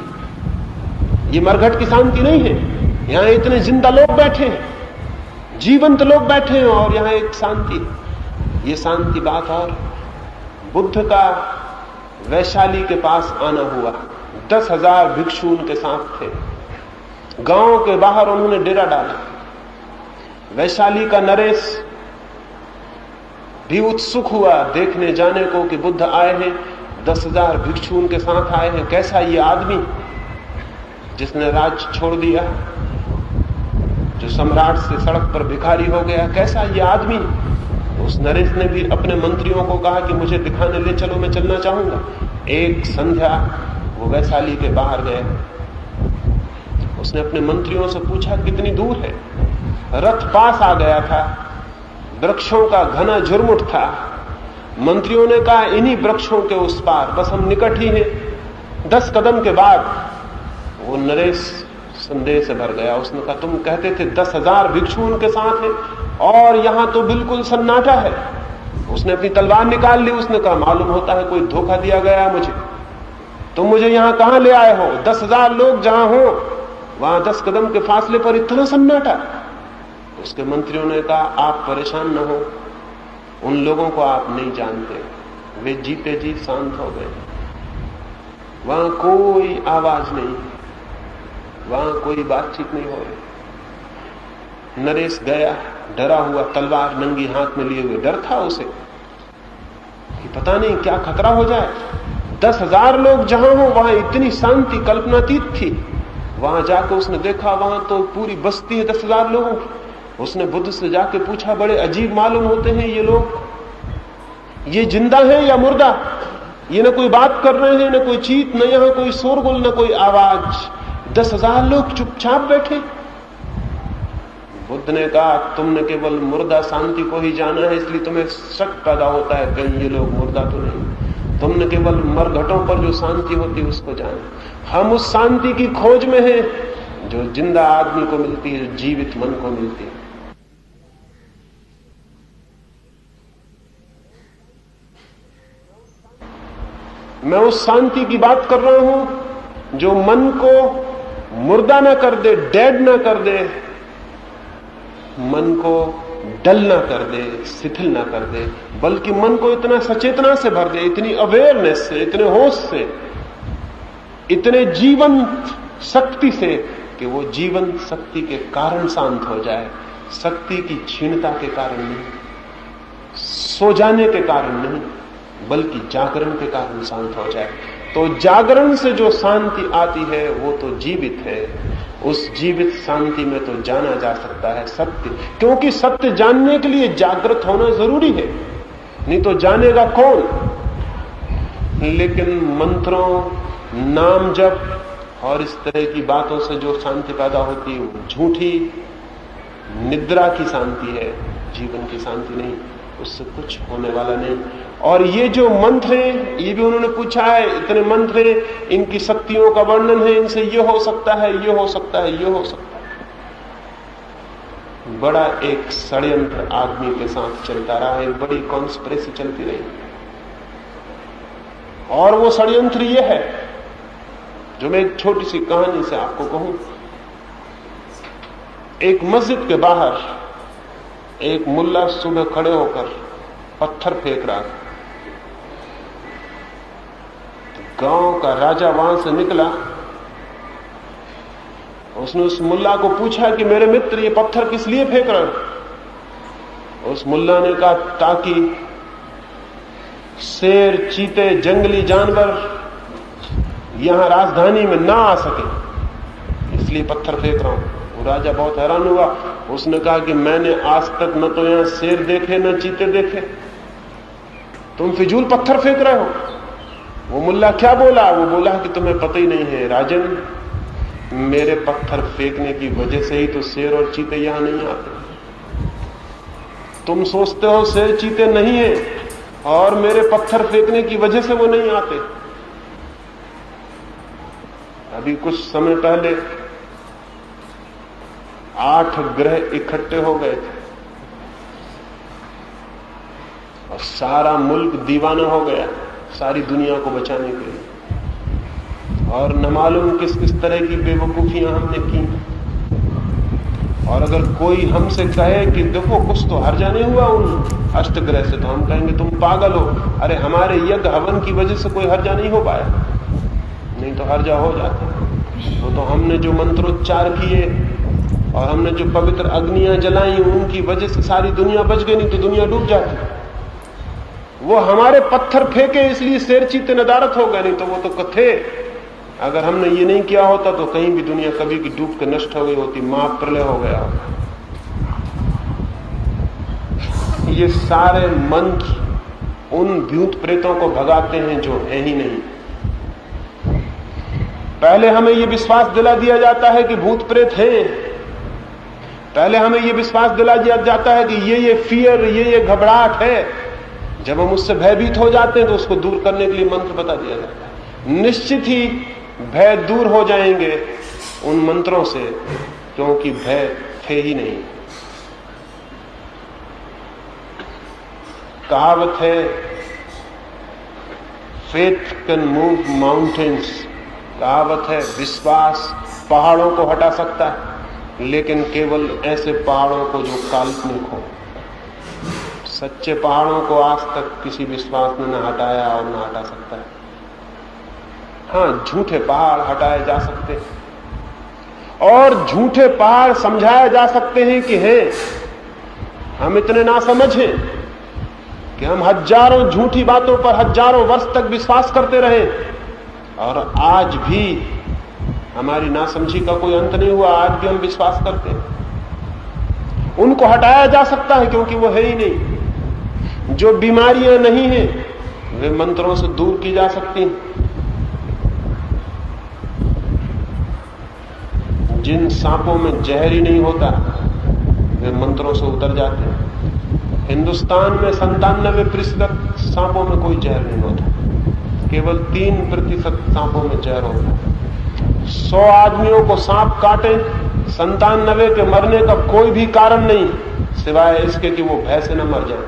ये मरघट की शांति नहीं है। यहां इतने जिंदा लोग बैठे हैं, जीवंत लोग बैठे हैं, और यहां एक शांति, ये शांति बात। और बुद्ध का वैशाली के पास आना हुआ, 10,000 भिक्षु उनके साथ थे। गांव के बाहर उन्होंने डेरा डाला। वैशाली का नरेश भी उत्सुक हुआ देखने जाने को कि बुद्ध आए हैं, 10,000 भिक्षु उनके साथ आए हैं। कैसा ये आदमी जिसने राज छोड़ दिया, जो सम्राट से सड़क पर भिखारी हो गया, कैसा ये आदमी। उस नरेश ने भी अपने मंत्रियों को कहा कि मुझे दिखाने ले चलो, मैं चलना चाहूंगा। एक संध्या वो वैशाली के बाहर गए। उसने अपने मंत्रियों से पूछा कितनी दूर है। रथ पास आ गया था, वृक्षों का घना झुरमुट था। मंत्रियों ने कहा इन्हीं वृक्षों के उस पार, बस हम निकट ही हैं। 10 कदम के बाद वो नरेश संदेह से भर गया। उसने कहा तुम कहते थे 10,000 भिक्षु उनके साथ हैं और यहां तो बिल्कुल सन्नाटा है। उसने अपनी तलवार निकाल ली। उसने कहा मालूम होता है कोई धोखा दिया गया है मुझे। तुम मुझे यहां कहां ले आए हो? 10,000 लोग जहां हो वहां 10 कदम के फासले पर इतना सन्नाटा। उसके मंत्रियों ने कहा आप परेशान न हो, उन लोगों को आप नहीं जानते। वे जीते जी शांत हो गए। वहां कोई आवाज नहीं, वहां कोई बातचीत नहीं हो रही। नरेश गया डरा हुआ, तलवार नंगी हाथ में लिए हुए। डर था उसे कि पता नहीं क्या खतरा हो जाए। 10,000 लोग जहां हो वहां इतनी शांति कल्पनातीत थी। वहां जाकर उसने देखा वहां तो पूरी बस्ती है 10,000 लोगों की। उसने बुद्ध से जाके पूछा बड़े अजीब मालूम होते हैं ये लोग, ये जिंदा है या मुर्दा? ये न कोई बात कर रहे हैं, न कोई चीत, न यहां कोई शोरगुल, न कोई आवाज। 10,000 लोग चुपचाप बैठे। बुद्ध ने कहा तुमने केवल मुर्दा शांति को ही जाना है, इसलिए तुम्हें शक पैदा होता है कहीं ये लोग मुर्दा तो नहीं। तुमने केवल मरघटों पर जो शांति होती है उसको जाना। हम उस शांति की खोज में हैं जो जिंदा आदमी को मिलती है, जो जीवित मन को मिलती है। मैं उस शांति की बात कर रहा हूं जो मन को मुर्दा ना कर दे, डेड ना कर दे, मन को डल ना कर दे, शिथिल ना कर दे, बल्कि मन को इतना सचेतना से भर दे, इतनी अवेयरनेस से, इतने होश से, इतने जीवंत शक्ति से कि वो जीवंत शक्ति के कारण शांत हो जाए। शक्ति की क्षीणता के कारण नहीं, सो जाने के कारण नहीं, बल्कि जागरण के कारण शांत हो जाए। तो जागरण से जो शांति आती है वो तो जीवित है। उस जीवित शांति में तो जाना जा सकता है सत्य, क्योंकि सत्य जानने के लिए जागृत होना जरूरी है, नहीं तो जानेगा कौन। लेकिन मंत्रों, नाम जप और इस तरह की बातों से जो शांति पैदा होती है वो झूठी निद्रा की शांति है, जीवन की शांति नहीं। उससे कुछ होने वाला नहीं। और ये जो मंत्र हैं, ये भी उन्होंने पूछा है, इतने मंत्र हैं, इनकी शक्तियों का वर्णन है, इनसे ये हो सकता है, ये हो सकता है, ये हो सकता है। बड़ा एक षड्यंत्र आदमी के साथ चलता रहा, एक बड़ी कॉन्स्पिरेसी चलती रही। और वो षड्यंत्र ये है, जो मैं एक छोटी सी कहानी से आपको कहूं। एक मस्जिद के बाहर एक मुल्ला सुबह खड़े होकर पत्थर फेंक रहा था। गांव का राजा वहां से निकला, उसने उस मुल्ला को पूछा कि मेरे मित्र ये पत्थर किस लिए फेंक रहे हो? उस मुल्ला ने कहा ताकि शेर, चीते, जंगली जानवर यहां राजधानी में ना आ सके, इसलिए पत्थर फेंक रहा हूं। वो राजा बहुत हैरान हुआ। उसने कहा कि मैंने आज तक न तो यहां शेर देखे न चीते देखे, तुम फिजूल पत्थर फेंक रहे हो। वो मुल्ला क्या बोला? वो बोला कि तुम्हें पता ही नहीं है राजन, मेरे पत्थर फेंकने की वजह से ही तो शेर और चीते यहां नहीं आते। तुम सोचते हो शेर चीते नहीं है, और मेरे पत्थर फेंकने की वजह से वो नहीं आते। अभी कुछ समय पहले 8 ग्रह इकट्ठे हो गए थे और सारा मुल्क दीवाना हो गया सारी दुनिया को बचाने के लिए, और न मालूम किस किस तरह की बेवकूफियां हमने की। और अगर कोई हमसे कहे कि देखो कुछ तो हर्जा नहीं हुआ उन अष्टग्रह से, तो हम कहेंगे तुम पागल हो। अरे हमारे यज्ञ हवन की वजह से कोई हर्जा नहीं हो पाया, नहीं तो हर्जा हो जाता। तो हमने जो मंत्रोच्चार किए और हमने जो पवित्र अग्नियां जलाई, उनकी वजह से सारी दुनिया बच गई, नहीं तो दुनिया डूब जाती। वो हमारे पत्थर फेंके इसलिए शेर चीते नदारत हो गए, नहीं तो वो तो कथे। अगर हमने ये नहीं किया होता तो कहीं भी दुनिया कभी की डूब के नष्ट हो गई होती, महाप्रलय हो गया होता। ये सारे मंत्र उन भूत प्रेतों को भगाते हैं जो है ही नहीं। पहले हमें यह विश्वास दिला दिया जाता है कि भूत प्रेत हैं, पहले हमें यह विश्वास दिला दिया जाता है कि ये फियर, ये घबराहट है। जब हम उससे भयभीत हो जाते हैं तो उसको दूर करने के लिए मंत्र बता दिया जाता है। निश्चित ही भय दूर हो जाएंगे उन मंत्रों से, क्योंकि भय थे ही नहीं। कहावत है, फेथ कैन मूव माउंटेन्स। कहावत है, विश्वास पहाड़ों को हटा सकता है, लेकिन केवल ऐसे पहाड़ों को जो काल्पनिक हो। सच्चे पहाड़ों को आज तक किसी विश्वास ने न हटाया और न हटा सकता है। हाँ, झूठे पहाड़ हटाए जा सकते हैं और झूठे पहाड़ समझाए जा सकते हैं कि हैं। हम इतने नासमझ हैं कि हम हजारों झूठी बातों पर हजारों वर्ष तक विश्वास करते रहे, और आज भी हमारी नासमझी का कोई अंत नहीं हुआ। आज भी हम विश्वास करते हैं। उनको हटाया जा सकता है क्योंकि वो है ही नहीं। जो बीमारियां नहीं हैं वे मंत्रों से दूर की जा सकती हैं। जिन सांपों में जहर ही नहीं होता वे मंत्रों से उतर जाते हैं। हिंदुस्तान में 97% सांपों में कोई जहर नहीं होता, केवल 3% सांपों में जहर होता है। 100 आदमियों को सांप काटे, 97 के मरने का कोई भी कारण नहीं सिवाय इसके कि वो भय से न मर जाए।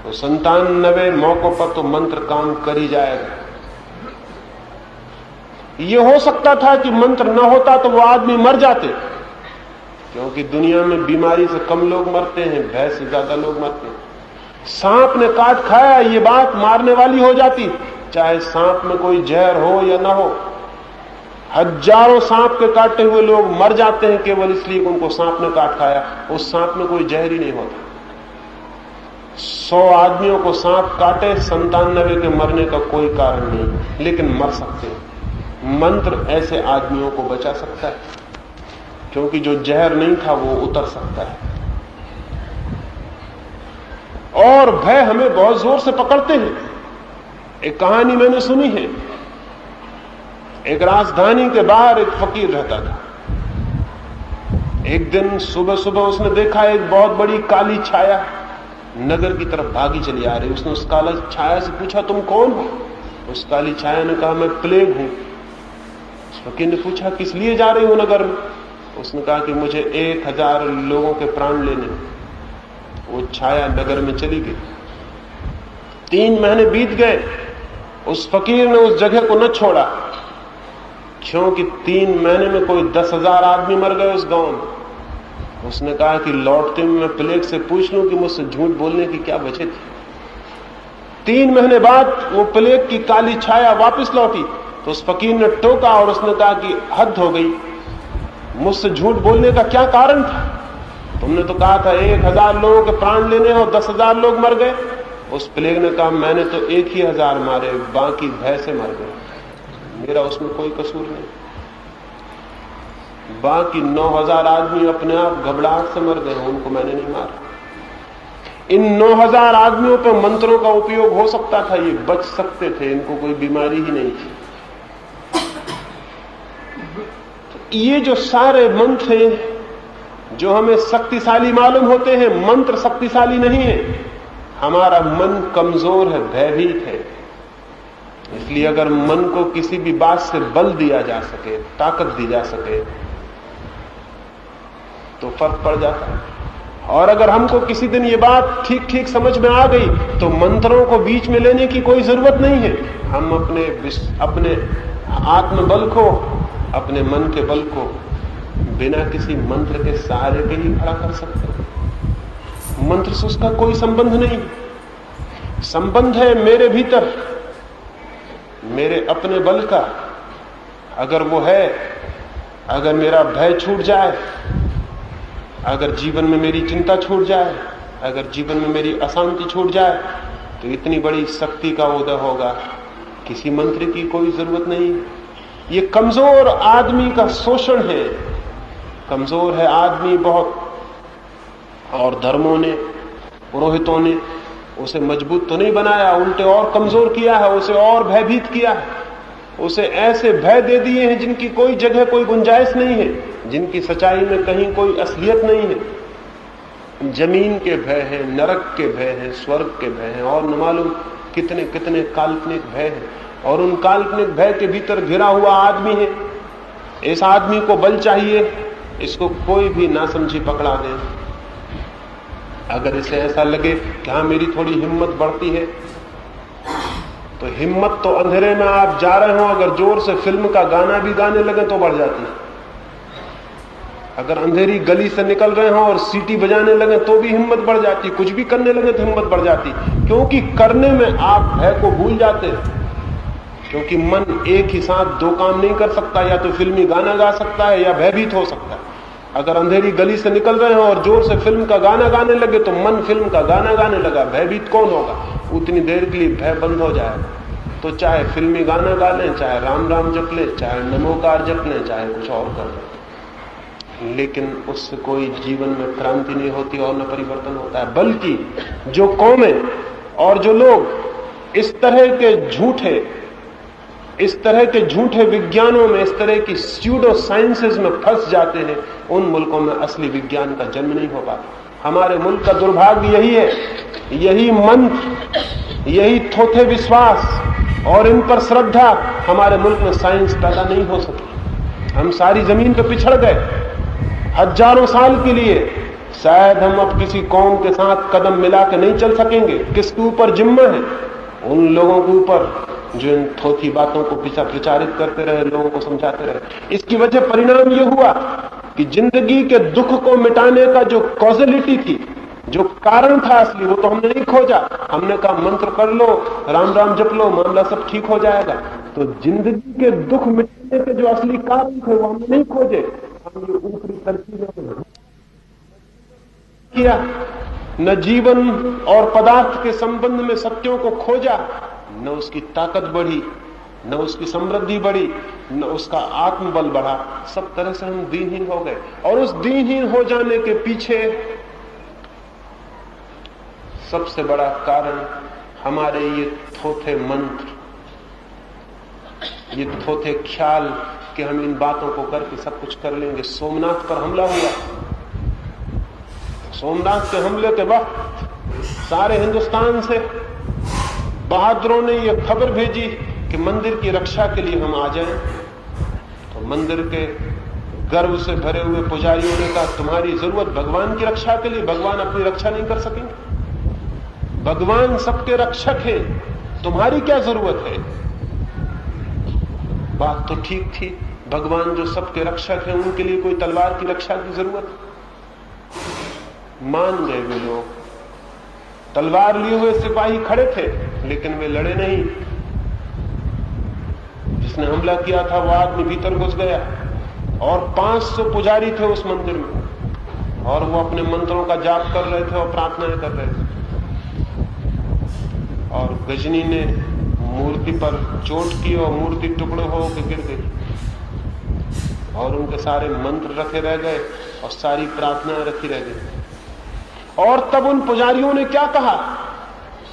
तो 97 मौकों पर तो मंत्र काम कर ही जाएगा। ये हो सकता था कि मंत्र न होता तो वो आदमी मर जाते, क्योंकि दुनिया में बीमारी से कम लोग मरते हैं, भय से ज्यादा लोग मरते हैं। सांप ने काट खाया, ये बात मारने वाली हो जाती, चाहे सांप में कोई जहर हो या ना हो। हजारों सांप के काटे हुए लोग मर जाते हैं केवल इसलिए कि उनको सांप ने काट खाया। उस सांप में कोई जहर ही नहीं होता। 100 आदमियों को सांप काटे, 97 के मरने का कोई कारण नहीं, लेकिन मर सकते हैं। मंत्र ऐसे आदमियों को बचा सकता है, क्योंकि जो जहर नहीं था वो उतर सकता है। और भय हमें बहुत जोर से पकड़ते हैं। एक कहानी मैंने सुनी है। एक राजधानी के बाहर एक फकीर रहता था। एक दिन सुबह सुबह उसने देखा एक बहुत बड़ी काली छाया नगर की तरफ भागी चली आ रही। उसने उस काला छाया से पूछा, तुम कौन हो? उस काली छाया ने कहा, मैं प्लेग हूं। फकीर ने पूछा, किस लिए जा रही हो नगर में? उसने कहा कि मुझे 1000 लोगों के प्राण लेने। वो छाया नगर में चली गई। 3 महीने बीत गए, उस फकीर ने उस जगह को न छोड़ा, क्योंकि 3 महीने में कोई 10,000 आदमी मर गए उस गांव में। उसने कहा कि लौटते हुए मैं प्लेग से पूछ लूं कि मुझसे झूठ बोलने की क्या वजह थी। 3 महीने बाद वो प्लेग की काली छाया वापस लौटी तो उस फकीर ने टोका और उसने कहा कि हद हो गई, मुझसे झूठ बोलने का क्या कारण था? तुमने तो कहा था 1000 लोगों के प्राण लेने और 10,000 लोग मर गए। उस प्लेग ने कहा, मैंने तो 1 ही 1000 मारे, बाकी भय से मर गए, मेरा उसमें कोई कसूर नहीं। बाकी 9000 आदमी अपने आप घबराहट से मर गए, उनको मैंने नहीं मारा। इन 9000 आदमियों पर मंत्रों का उपयोग हो सकता था, ये बच सकते थे, इनको कोई बीमारी ही नहीं थी। तो ये जो सारे मंत्र हैं जो हमें शक्तिशाली मालूम होते हैं, मंत्र शक्तिशाली नहीं है। हमारा मन कमजोर है, भयभीत है। इसलिए अगर मन को किसी भी बात से बल दिया जा सके, ताकत दी जा सके, तो फर्क पड़ जाता है। और अगर हमको किसी दिन ये बात ठीक ठीक समझ में आ गई तो मंत्रों को बीच में लेने की कोई जरूरत नहीं है। हम अपने आत्मबल को, अपने मन के बल को बिना किसी मंत्र के सहारे के ही खड़ा कर सकते हैं। मंत्र से उसका कोई संबंध नहीं। संबंध है मेरे भीतर, मेरे अपने बल का। अगर वो है, अगर मेरा भय छूट जाए, अगर जीवन में मेरी चिंता छूट जाए, अगर जीवन में मेरी अशांति छूट जाए, तो इतनी बड़ी शक्ति का उदय होगा, किसी मंत्र की कोई जरूरत नहीं। ये कमजोर आदमी का शोषण है। कमजोर है आदमी बहुत, और धर्मों ने, पुरोहितों ने उसे मजबूत तो नहीं बनाया, उल्टे और कमजोर किया है, उसे और भयभीत किया है। उसे ऐसे भय दे दिए हैं जिनकी कोई जगह, कोई गुंजाइश नहीं है, जिनकी सच्चाई में कहीं कोई असलियत नहीं है। जमीन के भय हैं, नरक के भय हैं, स्वर्ग के भय हैं, और न मालूम कितने कितने काल्पनिक भय हैं। और उन काल्पनिक भय के भीतर घिरा हुआ आदमी है। इस आदमी को बल चाहिए, इसको कोई भी ना समझी पकड़ा दे। अगर इसे ऐसा लगे कि हाँ मेरी थोड़ी हिम्मत बढ़ती है, तो हिम्मत तो अंधेरे में आप जा रहे हो, अगर जोर से फिल्म का गाना भी गाने लगे तो बढ़ जाती है। अगर अंधेरी गली से निकल रहे हो और सीटी बजाने लगे तो भी हिम्मत बढ़ जाती, कुछ भी करने लगे तो हिम्मत बढ़ जाती, क्योंकि करने में आप भय को भूल जाते हैं। क्योंकि मन एक ही साथ 2 काम नहीं कर सकता, या तो फिल्मी गाना गा सकता है या भयभीत हो सकता है। अगर अंधेरी गली से निकल रहे हो और जोर से फिल्म का गाना गाने लगे तो मन फिल्म का गाना गाने लगा, भयभीत कौन होगा? उतनी देर के लिए भय बंद हो जाएगा। तो चाहे फिल्मी गाना गा लें, चाहे राम राम जप लें, चाहे नमोकार जप लें, चाहे कुछ और कर लें, लेकिन उससे कोई जीवन में क्रांति नहीं होती और न परिवर्तन होता है। बल्कि जो कौमें और जो लोग इस तरह के झूठे विज्ञानों में, इस तरह की स्यूडो साइंसेस में फंस जाते हैं, उन मुल्कों में असली विज्ञान का जन्म नहीं हो पाता। हमारे मुल्क का दुर्भाग्य यही है, यही मंत्र, यही थोथे विश्वास और इन पर श्रद्धा हमारे मुल्क में साइंस पैदा नहीं हो सकी। हम सारी जमीन पर पिछड़ गए हजारों साल के लिए। शायद हम अब किसी कौम के साथ कदम मिला के नहीं चल सकेंगे। किसके ऊपर जिम्मा है? उन लोगों के ऊपर जो इन थोथी बातों को प्रचारित करते रहे, लोगों को समझाते रहे। इसकी वजह परिणाम यह हुआ कि जिंदगी के दुख को मिटाने का जो कॉजलिटी थी, जो कारण था असली, वो तो हमने नहीं खोजा। हमने कहा मंत्र कर लो, राम राम जप लो, मामला सब ठीक हो जाएगा। तो जिंदगी के दुख मिटाने के जो असली कारण थे वो हमने नहीं खोजे। हम ये ऊपरी तरकीबें किया, न जीवन और पदार्थ के संबंध में सत्यों को खोजा, न उसकी ताकत बढ़ी, न उसकी समृद्धि बढ़ी, न उसका आत्मबल बढ़ा। सब तरह से हम दीनहीन हो गए। और उस दीनहीन हो जाने के पीछे सबसे बड़ा कारण हमारे ये थोथे मंत्र, ये थोथे ख्याल कि हम इन बातों को करके सब कुछ कर लेंगे। सोमनाथ पर हमला हुआ। सोमनाथ के हमले के वक्त सारे हिंदुस्तान से बहादुरों ने यह खबर भेजी कि मंदिर की रक्षा के लिए हम आ जाएं। तो मंदिर के गर्व से भरे हुए पुजारियों ने कहा, तुम्हारी जरूरत भगवान की रक्षा के लिए, भगवान अपनी रक्षा नहीं कर सकेंगे, भगवान सबके रक्षक हैं, तुम्हारी क्या जरूरत है। बात तो ठीक थी, भगवान जो सबके रक्षक हैं उनके लिए कोई तलवार की रक्षा की जरूरत। मान गए वे लोग। तलवार लिए हुए सिपाही खड़े थे लेकिन वे लड़े नहीं। जिसने हमला किया था वो आदमी भीतर घुस गया और 500 पुजारी थे उस मंदिर में और वो अपने मंत्रों का जाप कर रहे थे और प्रार्थनाएं कर रहे थे। और गजनी ने मूर्ति पर चोट की और मूर्ति टुकड़े होकर गिर गई और उनके सारे मंत्र रखे रह गए और सारी प्रार्थनाएं रखी रह गई। और तब उन पुजारियों ने क्या कहा,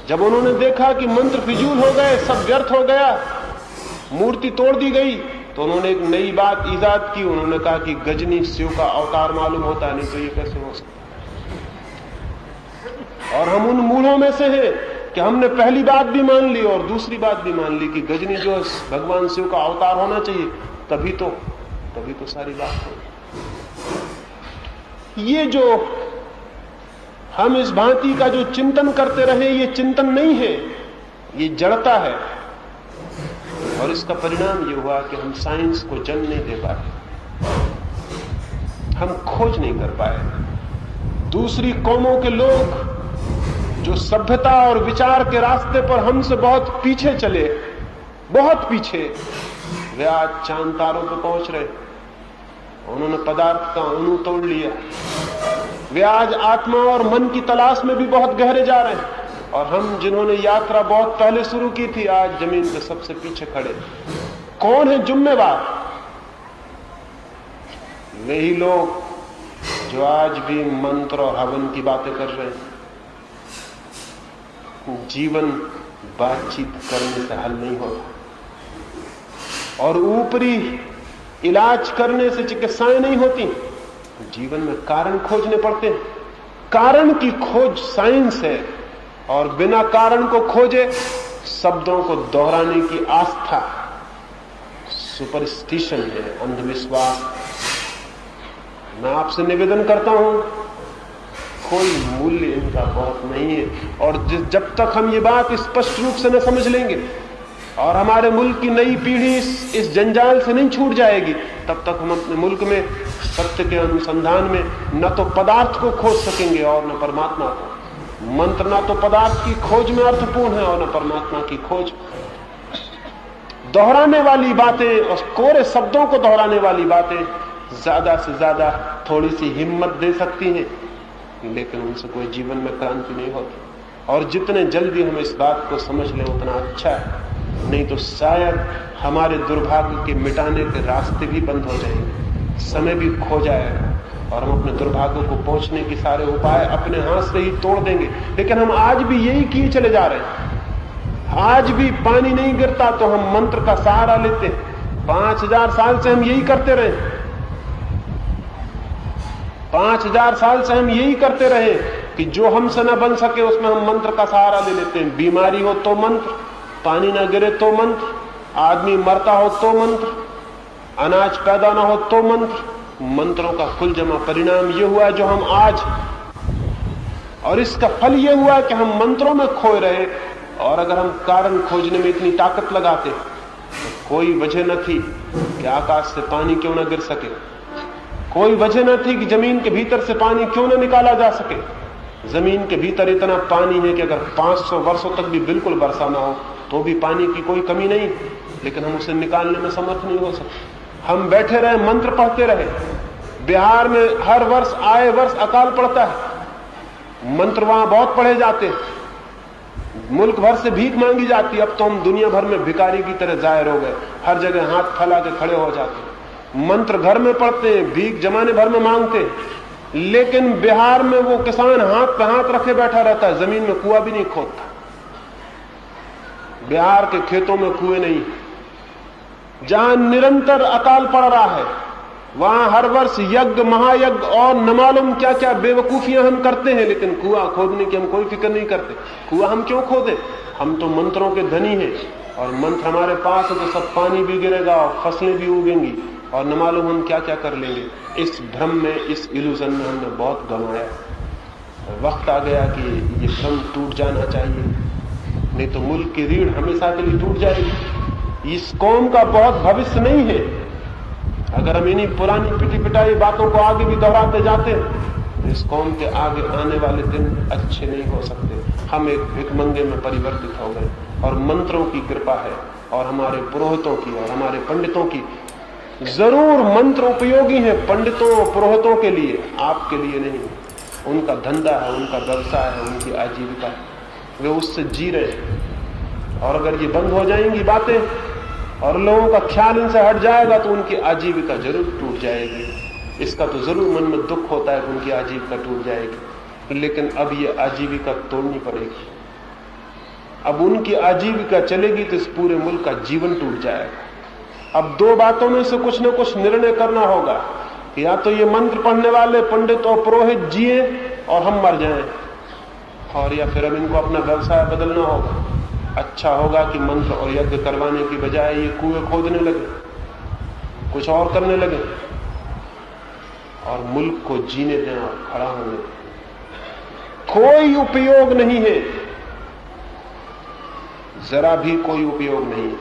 जब उन्होंने देखा कि मंत्र फिजूल हो गए, सब व्यर्थ हो गया, मूर्ति तोड़ दी गई, तो उन्होंने एक नई बात ईजाद की। उन्होंने कहा कि गजनी शिव का अवतार मालूम होता है, नहीं तो ये कैसे हो सकता। और हम उन मूढ़ों में से हैं कि हमने पहली बात भी मान ली और दूसरी बात भी मान ली कि गजनी जो भगवान शिव का अवतार होना चाहिए, तभी तो सारी बात हो। ये जो हम इस भांति का जो चिंतन करते रहे, ये चिंतन नहीं है, ये जड़ता है। और इसका परिणाम ये हुआ कि हम साइंस को जन्म नहीं दे पाए, हम खोज नहीं कर पाए। दूसरी कौमों के लोग जो सभ्यता और विचार के रास्ते पर हमसे बहुत पीछे चले, बहुत पीछे, वे आज चांद तारों पर पहुंच रहे। उन्होंने पदार्थ का अणु तोड़ लिया। वे आज आत्मा और मन की तलाश में भी बहुत गहरे जा रहे हैं। और हम जिन्होंने यात्रा बहुत पहले शुरू की थी, आज जमीन पे सबसे पीछे खड़े। कौन है जिम्मेवार? वही लोग जो आज भी मंत्र और हवन की बातें कर रहे हैं। जीवन बातचीत करने से हल नहीं होता और ऊपरी इलाज करने से चिकित्साएं नहीं होती। जीवन में कारण खोजने पड़ते हैं। कारण की खोज साइंस है और बिना कारण को खोजे शब्दों को दोहराने की आस्था सुपरस्टिशन है, अंधविश्वास। मैं आपसे निवेदन करता हूं, कोई मूल्य इनका बहुत नहीं है। और जब तक हम ये बात स्पष्ट रूप से न समझ लेंगे और हमारे मुल्क की नई पीढ़ी इस जंजाल से नहीं छूट जाएगी, तब तक हम अपने मुल्क में सत्य के अनुसंधान में न तो पदार्थ को खोज सकेंगे और न परमात्मा को। मंत्र न तो पदार्थ की खोज में अर्थपूर्ण है और न परमात्मा की खोज। दोहराने वाली बातें और कोरे शब्दों को दोहराने वाली बातें ज्यादा से ज्यादा थोड़ी सी हिम्मत दे सकती हैं, लेकिन उनसे कोई जीवन में क्रांति नहीं होती। और जितने जल्दी हम इस बात को समझ लें उतना अच्छा है, नहीं तो शायद हमारे दुर्भाग्य के मिटाने के रास्ते भी बंद हो जाएंगे, समय भी खो जाएगा और हम अपने दुर्भाग्य को पहुंचने के सारे उपाय अपने हाथ से ही तोड़ देंगे। लेकिन हम आज भी यही किए चले जा रहे हैं। आज भी पानी नहीं गिरता तो हम मंत्र का सहारा लेते हैं। 5000 साल से हम यही करते रहे। 5000 साल से हम यही करते रहे कि जो हमसे न बन सके उसमें हम मंत्र का सहारा ले लेते हैं। बीमारी हो तो मंत्र, पानी न गिरे तो मंत्र, आदमी मरता हो तो मंत्र, अनाज पैदा ना हो तो मंत्र। मंत्रों का कुल जमा परिणाम यह हुआ जो हम आज, और इसका फल यह हुआ कि हम मंत्रों में खोए रहे। और अगर हम कारण खोजने में इतनी ताकत लगाते तो कोई वजह न थी कि आकाश से पानी क्यों न गिर सके, कोई वजह न थी कि जमीन के भीतर से पानी क्यों न निकाला जा सके। जमीन के भीतर इतना पानी है कि अगर 500 वर्षों तक भी बिल्कुल वर्षा ना हो तो भी पानी की कोई कमी नहीं, लेकिन हम उसे निकालने में समर्थ नहीं हो सकते। हम बैठे रहे, मंत्र पढ़ते रहे। बिहार में हर वर्ष आए वर्ष अकाल पड़ता है, मंत्र वहां बहुत पढ़े जाते हैं, मुल्क भर से भीख मांगी जाती। अब तो हम दुनिया भर में भिखारी की तरह जाहिर हो गए, हर जगह हाथ फैला के खड़े हो जाते। मंत्र घर में पढ़ते हैं, भीख जमाने भर में मांगते, लेकिन बिहार में वो किसान हाथ पे हाथ रखे बैठा रहता है, जमीन में कुआं भी नहीं खोदता। बिहार के खेतों में कुएं नहीं, जहां निरंतर अकाल पड़ रहा है, वहां हर वर्ष यज्ञ, महायज्ञ और न मालूम क्या क्या बेवकूफियां हम करते हैं, लेकिन कुआं खोदने की हम कोई फिक्र नहीं करते। कुआं हम क्यों खोदें? हम तो मंत्रों के धनी हैं, और मंत्र हमारे पास है तो सब पानी भी गिरेगा और फसलें भी उगेंगी, और न मालूम हम क्या क्या कर लेंगे। इस भ्रम में, इस इल्यूजन में हमने बहुत गंवाया। वक्त आ गया कि ये भ्रम टूट जाना चाहिए, नहीं तो मुल्क की रीढ़ हमेशा के लिए टूट जाएगी। इस कौम का बहुत भविष्य नहीं है अगर हम इन्हीं पुरानी पिटी पिटाई बातों को आगे भी दोहराते जाते हैं, तो इस कौम के आगे आने वाले दिन अच्छे नहीं हो सकते। हम एक भिखमंगे में परिवर्तित हो गए, और मंत्रों की कृपा है, और हमारे पुरोहितों की और हमारे पंडितों की। जरूर मंत्र उपयोगी है पंडितों पुरोहितों के लिए, आपके लिए नहीं। उनका धंधा है, उनका व्यवसाय है, उनकी आजीविका है, वे उससे जी रहे हैं। और अगर ये बंद हो जाएंगी बातें और लोगों का ख्याल इनसे हट जाएगा, तो उनकी आजीविका जरूर टूट जाएगी। इसका तो जरूर मन में दुख होता है कि उनकी आजीविका टूट जाएगी, लेकिन अब ये आजीविका तोड़नी पड़ेगी। अब उनकी आजीविका चलेगी तो इस पूरे मुल्क का जीवन टूट जाएगा। अब दो बातों में से कुछ न कुछ निर्णय करना होगा कि या तो ये मंत्र पढ़ने वाले पंडित और पुरोहित जिए और हम मर जाएं, और या फिर अब इनको अपना व्यवसाय बदलना होगा। अच्छा होगा कि मंत्र और यज्ञ करवाने की बजाय ये कुएं खोदने लगे, कुछ और करने लगे, और मुल्क को जीने दें और खड़ा होने दें। कोई उपयोग नहीं है, जरा भी कोई उपयोग नहीं है।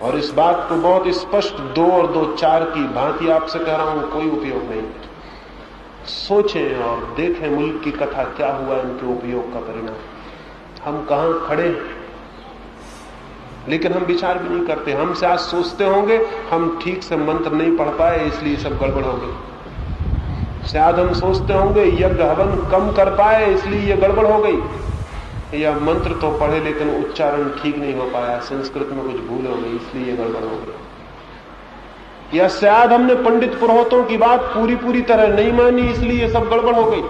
और इस बात को बहुत स्पष्ट 2 और 2 4 की भांति आपसे कह रहा हूं, कोई उपयोग नहीं। सोचें और देखें मुल्क की कथा क्या हुआ, इनके उपयोग का परिणाम। हम कहां खड़े, लेकिन हम विचार भी नहीं करते। हमसे आज सोचते होंगे हम ठीक से मंत्र नहीं पढ़ पाए इसलिए सब गड़बड़ हो गई। शायद हम सोचते होंगे यज्ञ हवन कम कर पाए इसलिए ये गड़बड़ हो गई, या मंत्र तो पढ़े लेकिन उच्चारण ठीक नहीं हो पाया, संस्कृत में कुछ भूल हो गई इसलिए ये गड़बड़ हो गई, या शायद हमने पंडित पुरोहितों की बात पूरी तरह नहीं मानी इसलिए ये सब गड़बड़ हो गई।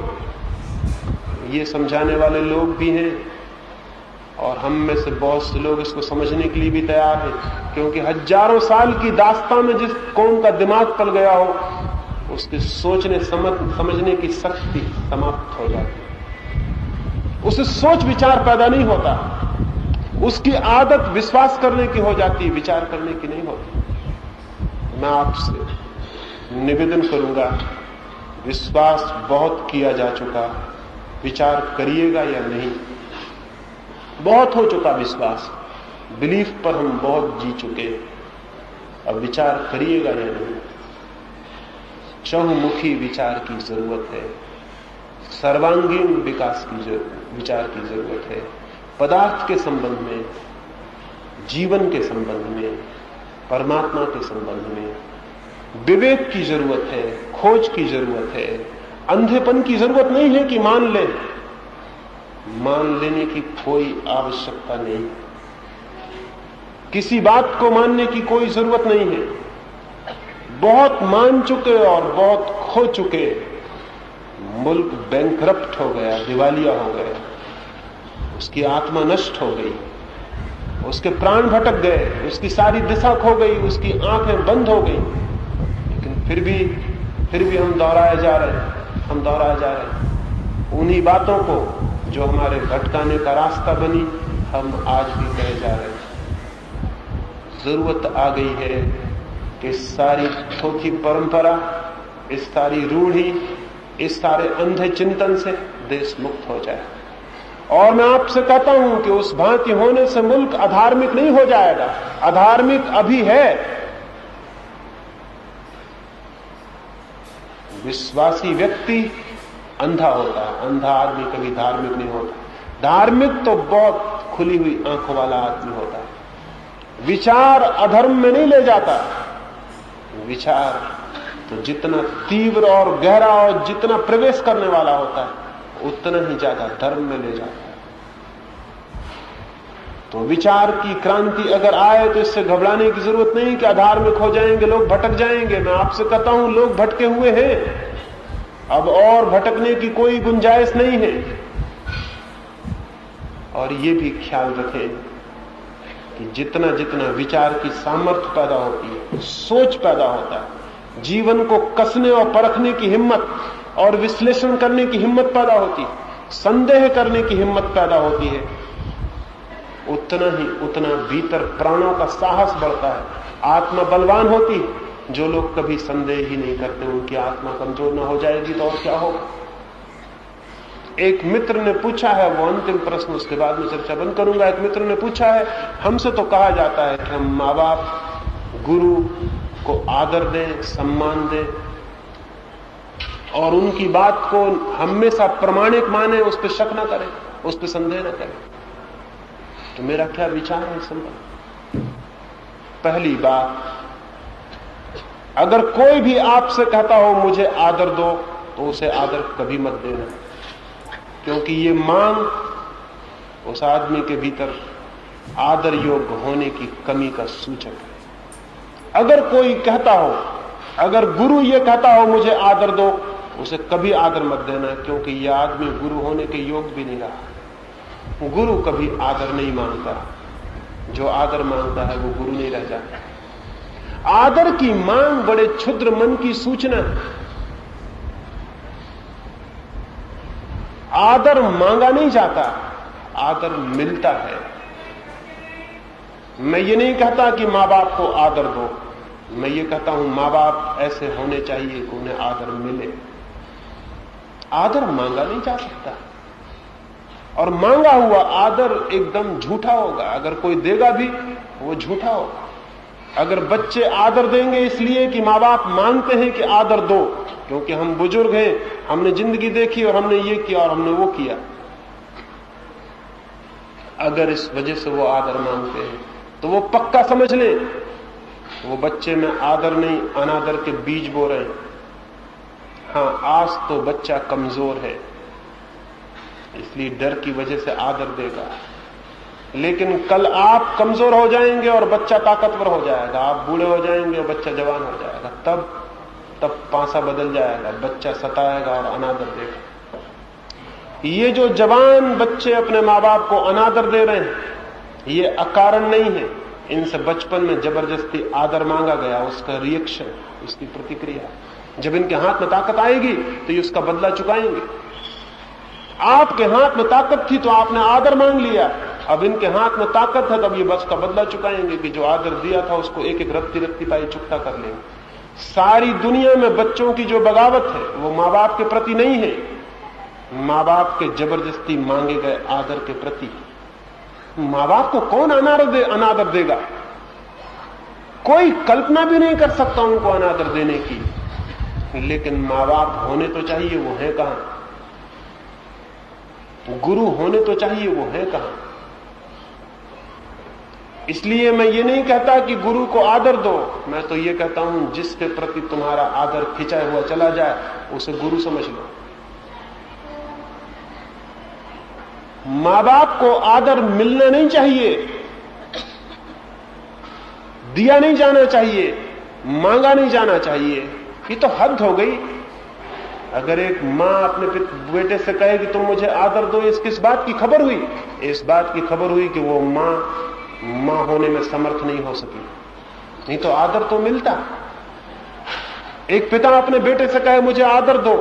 ये समझाने वाले लोग भी हैं, और हम में से बहुत से लोग इसको समझने के लिए भी तैयार हैं, क्योंकि हजारों साल की दास्तां में जिस कौम का दिमाग पल गया हो, उसके सोचने समझने की शक्ति समाप्त हो जाती है। उसे सोच विचार पैदा नहीं होता, उसकी आदत विश्वास करने की हो जाती है, विचार करने की नहीं होती। मैं आपसे निवेदन करूंगा, विश्वास बहुत किया जा चुका, विचार करिएगा या नहीं। बहुत हो चुका विश्वास, बिलीफ पर हम बहुत जी चुके, अब विचार करिएगा या नहीं। चहुमुखी विचार की जरूरत है, सर्वांगीण विकास की विचार की जरूरत है। पदार्थ के संबंध में, जीवन के संबंध में, परमात्मा के संबंध में विवेक की जरूरत है, खोज की जरूरत है। अंधेपन की जरूरत नहीं है कि मान लें, मान लेने की कोई आवश्यकता नहीं, किसी बात को मानने की कोई जरूरत नहीं है। बहुत मान चुके और बहुत खो चुके, मुल्क बैंकरप्ट हो गया, दिवालिया हो गया, उसकी आत्मा नष्ट हो गई, उसके प्राण भटक गए, उसकी सारी दिशा खो गई, उसकी आंखें बंद हो गई। लेकिन फिर भी हम दोहराए जा रहे हैं उन्हीं बातों को जो हमारे भटकाने का रास्ता बनी, हम आज भी कहे जा रहे हैं। जरूरत आ गई है कि सारी थोथी परंपरा, इस सारी रूढ़ी, इस सारे अंधे चिंतन से देश मुक्त हो जाए। और मैं आपसे कहता हूं कि उस भांति होने से मुल्क अधार्मिक नहीं हो जाएगा, अधार्मिक अभी है। विश्वासी व्यक्ति अंधा होता है, अंधा आदमी कभी धार्मिक नहीं होता। धार्मिक तो बहुत खुली हुई आंखों वाला आदमी होता है। विचार अधर्म में नहीं ले जाता, विचार तो जितना तीव्र और गहरा और जितना प्रवेश करने वाला होता है, उतना ही ज्यादा धर्म में ले जाता है। तो विचार की क्रांति अगर आए तो इससे घबराने की जरूरत नहीं कि अधार्मिक हो जाएंगे, लोग भटक जाएंगे। मैं आपसे कहता हूं लोग भटके हुए हैं, अब और भटकने की कोई गुंजाइश नहीं है। और ये भी ख्याल रखें कि जितना जितना विचार की सामर्थ्य पैदा होती है, सोच पैदा होता है, जीवन को कसने और परखने की हिम्मत और विश्लेषण करने की हिम्मत पैदा होती है, संदेह करने की हिम्मत पैदा होती है, उतना भीतर प्राणों का साहस बढ़ता है, आत्मा बलवान होती है। जो लोग कभी संदेह ही नहीं करते, उनकी आत्मा कमजोर ना हो जाएगी तो और क्या होगा। एक मित्र ने पूछा है, वो अंतिम प्रश्न, उसके बाद में चर्चा बंद करूंगा। एक मित्र ने पूछा है, हमसे तो कहा जाता है कि हम माँ बाप गुरु को आदर दें, सम्मान दें और उनकी बात को हमेशा प्रमाणिक माने, उस पर शक ना करें, उस पर संदेह ना करें। तो मेरा क्या विचार है इस संबंध? पहली बात, अगर कोई भी आपसे कहता हो मुझे आदर दो, तो उसे आदर कभी मत देना, क्योंकि ये मांग उस आदमी के भीतर आदर योग्य होने की कमी का सूचक है। अगर कोई कहता हो, अगर गुरु ये कहता हो मुझे आदर दो, उसे कभी आदर मत देना, क्योंकि यह आदमी गुरु होने के योग्य भी नहीं रहा। गुरु कभी आदर नहीं मांगता, जो आदर मांगता है वो गुरु नहीं रह जाता। आदर की मांग बड़े क्षुद्र मन की सूचना है। आदर मांगा नहीं जाता, आदर मिलता है। मैं ये नहीं कहता कि मां बाप को आदर दो, मैं ये कहता हूं मां बाप ऐसे होने चाहिए कि उन्हें आदर मिले। आदर मांगा नहीं जा सकता, और मांगा हुआ आदर एकदम झूठा होगा। अगर कोई देगा भी, वो झूठा होगा। अगर बच्चे आदर देंगे इसलिए कि मां बाप मांगते हैं कि आदर दो, क्योंकि हम बुजुर्ग हैं, हमने जिंदगी देखी और हमने ये किया और हमने वो किया, अगर इस वजह से वो आदर मांगते हैं, तो वो पक्का समझ लें वो बच्चे में आदर नहीं, अनादर के बीज बो रहे हैं। हाँ, आज तो बच्चा कमजोर है, इसलिए डर की वजह से आदर देगा, लेकिन कल आप कमजोर हो जाएंगे और बच्चा ताकतवर हो जाएगा। आप बूढ़े हो जाएंगे और बच्चा जवान हो जाएगा। तब पासा बदल जाएगा, बच्चा सताएगा और अनादर देगा। ये जो जवान बच्चे अपने माँ बाप को अनादर दे रहे हैं, ये अकारण नहीं है। इनसे बचपन में जबरदस्ती आदर मांगा गया, उसका रिएक्शन, उसकी प्रतिक्रिया। जब इनके हाथ में ताकत आएगी तो ये उसका बदला चुकाएंगे। आपके हाथ में ताकत थी तो आपने आदर मांग लिया, अब इनके हाथ में ताकत है तब ये बस का बदला चुकाएंगे कि जो आदर दिया था उसको एक एक रत्ती रत्ती पाई चुकता कर लेंगे। सारी दुनिया में बच्चों की जो बगावत है वो माँ बाप के प्रति नहीं है, माँ बाप के जबरदस्ती मांगे गए आदर के प्रति। माँ बाप को कौन अनादर देगा? कोई कल्पना भी नहीं कर सकता उनको अनादर देने की। लेकिन माँ बाप होने तो चाहिए, वो है कहां? गुरु होने तो चाहिए, वो है कहां? इसलिए मैं ये नहीं कहता कि गुरु को आदर दो, मैं तो ये कहता हूं जिसके प्रति तुम्हारा आदर खिंचा हुआ चला जाए उसे गुरु समझ लो। मां बाप को आदर मिलना नहीं चाहिए, दिया नहीं जाना चाहिए, मांगा नहीं जाना चाहिए। ये तो हद हो गई। अगर एक मां अपने बेटे से कहे कि तुम मुझे आदर दो, इस किस बात की खबर हुई? इस बात की खबर हुई कि वो मां होने में समर्थ नहीं हो सकी, नहीं तो आदर तो मिलता। एक पिता अपने बेटे से कहे मुझे आदर दो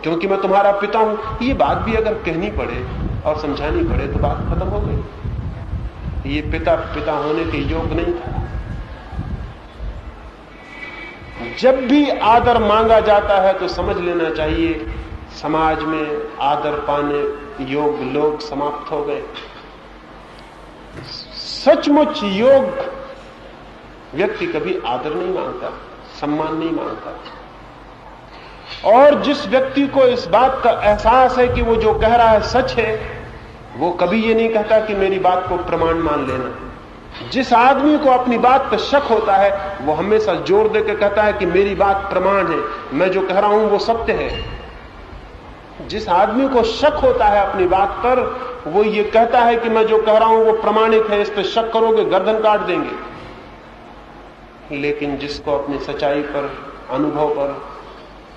क्योंकि मैं तुम्हारा पिता हूं, ये बात भी अगर कहनी पड़े और समझानी पड़े तो बात खत्म हो गई। ये पिता होने के योग्य नहीं था। जब भी आदर मांगा जाता है तो समझ लेना चाहिए समाज में आदर पाने योग्य लोग समाप्त हो गए। सचमुच योग्य व्यक्ति कभी आदर नहीं मांगता, सम्मान नहीं मांगता। और जिस व्यक्ति को इस बात का एहसास है कि वो जो कह रहा है सच है, वो कभी ये नहीं कहता कि मेरी बात को प्रमाण मान लेना। जिस आदमी को अपनी बात पर शक होता है वो हमेशा जोर देकर कहता है कि मेरी बात प्रमाण है, मैं जो कह रहा हूं वो सत्य है। जिस आदमी को शक होता है अपनी बात पर, वो ये कहता है कि मैं जो कह रहा हूं वो प्रमाणिक है, इस पर शक करोगे गर्दन काट देंगे। लेकिन जिसको अपनी सच्चाई पर, अनुभव पर,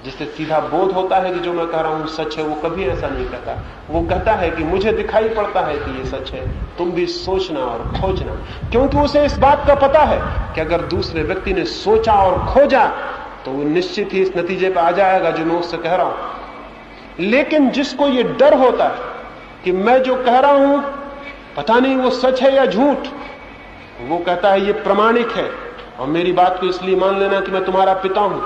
जिससे सीधा बोध होता है कि जो मैं कह रहा हूं सच है, वो कभी ऐसा नहीं कहता। वो कहता है कि मुझे दिखाई पड़ता है कि ये सच है, तुम भी सोचना और खोजना। क्योंकि उसे इस बात का पता है कि अगर दूसरे व्यक्ति ने सोचा और खोजा तो वो निश्चित ही इस नतीजे पर आ जाएगा जो मैं उससे कह रहा हूं। लेकिन जिसको ये डर होता है कि मैं जो कह रहा हूं पता नहीं वो सच है या झूठ, वो कहता है ये प्रमाणिक है और मेरी बात को इसलिए मान लेना कि मैं तुम्हारा पिता हूं,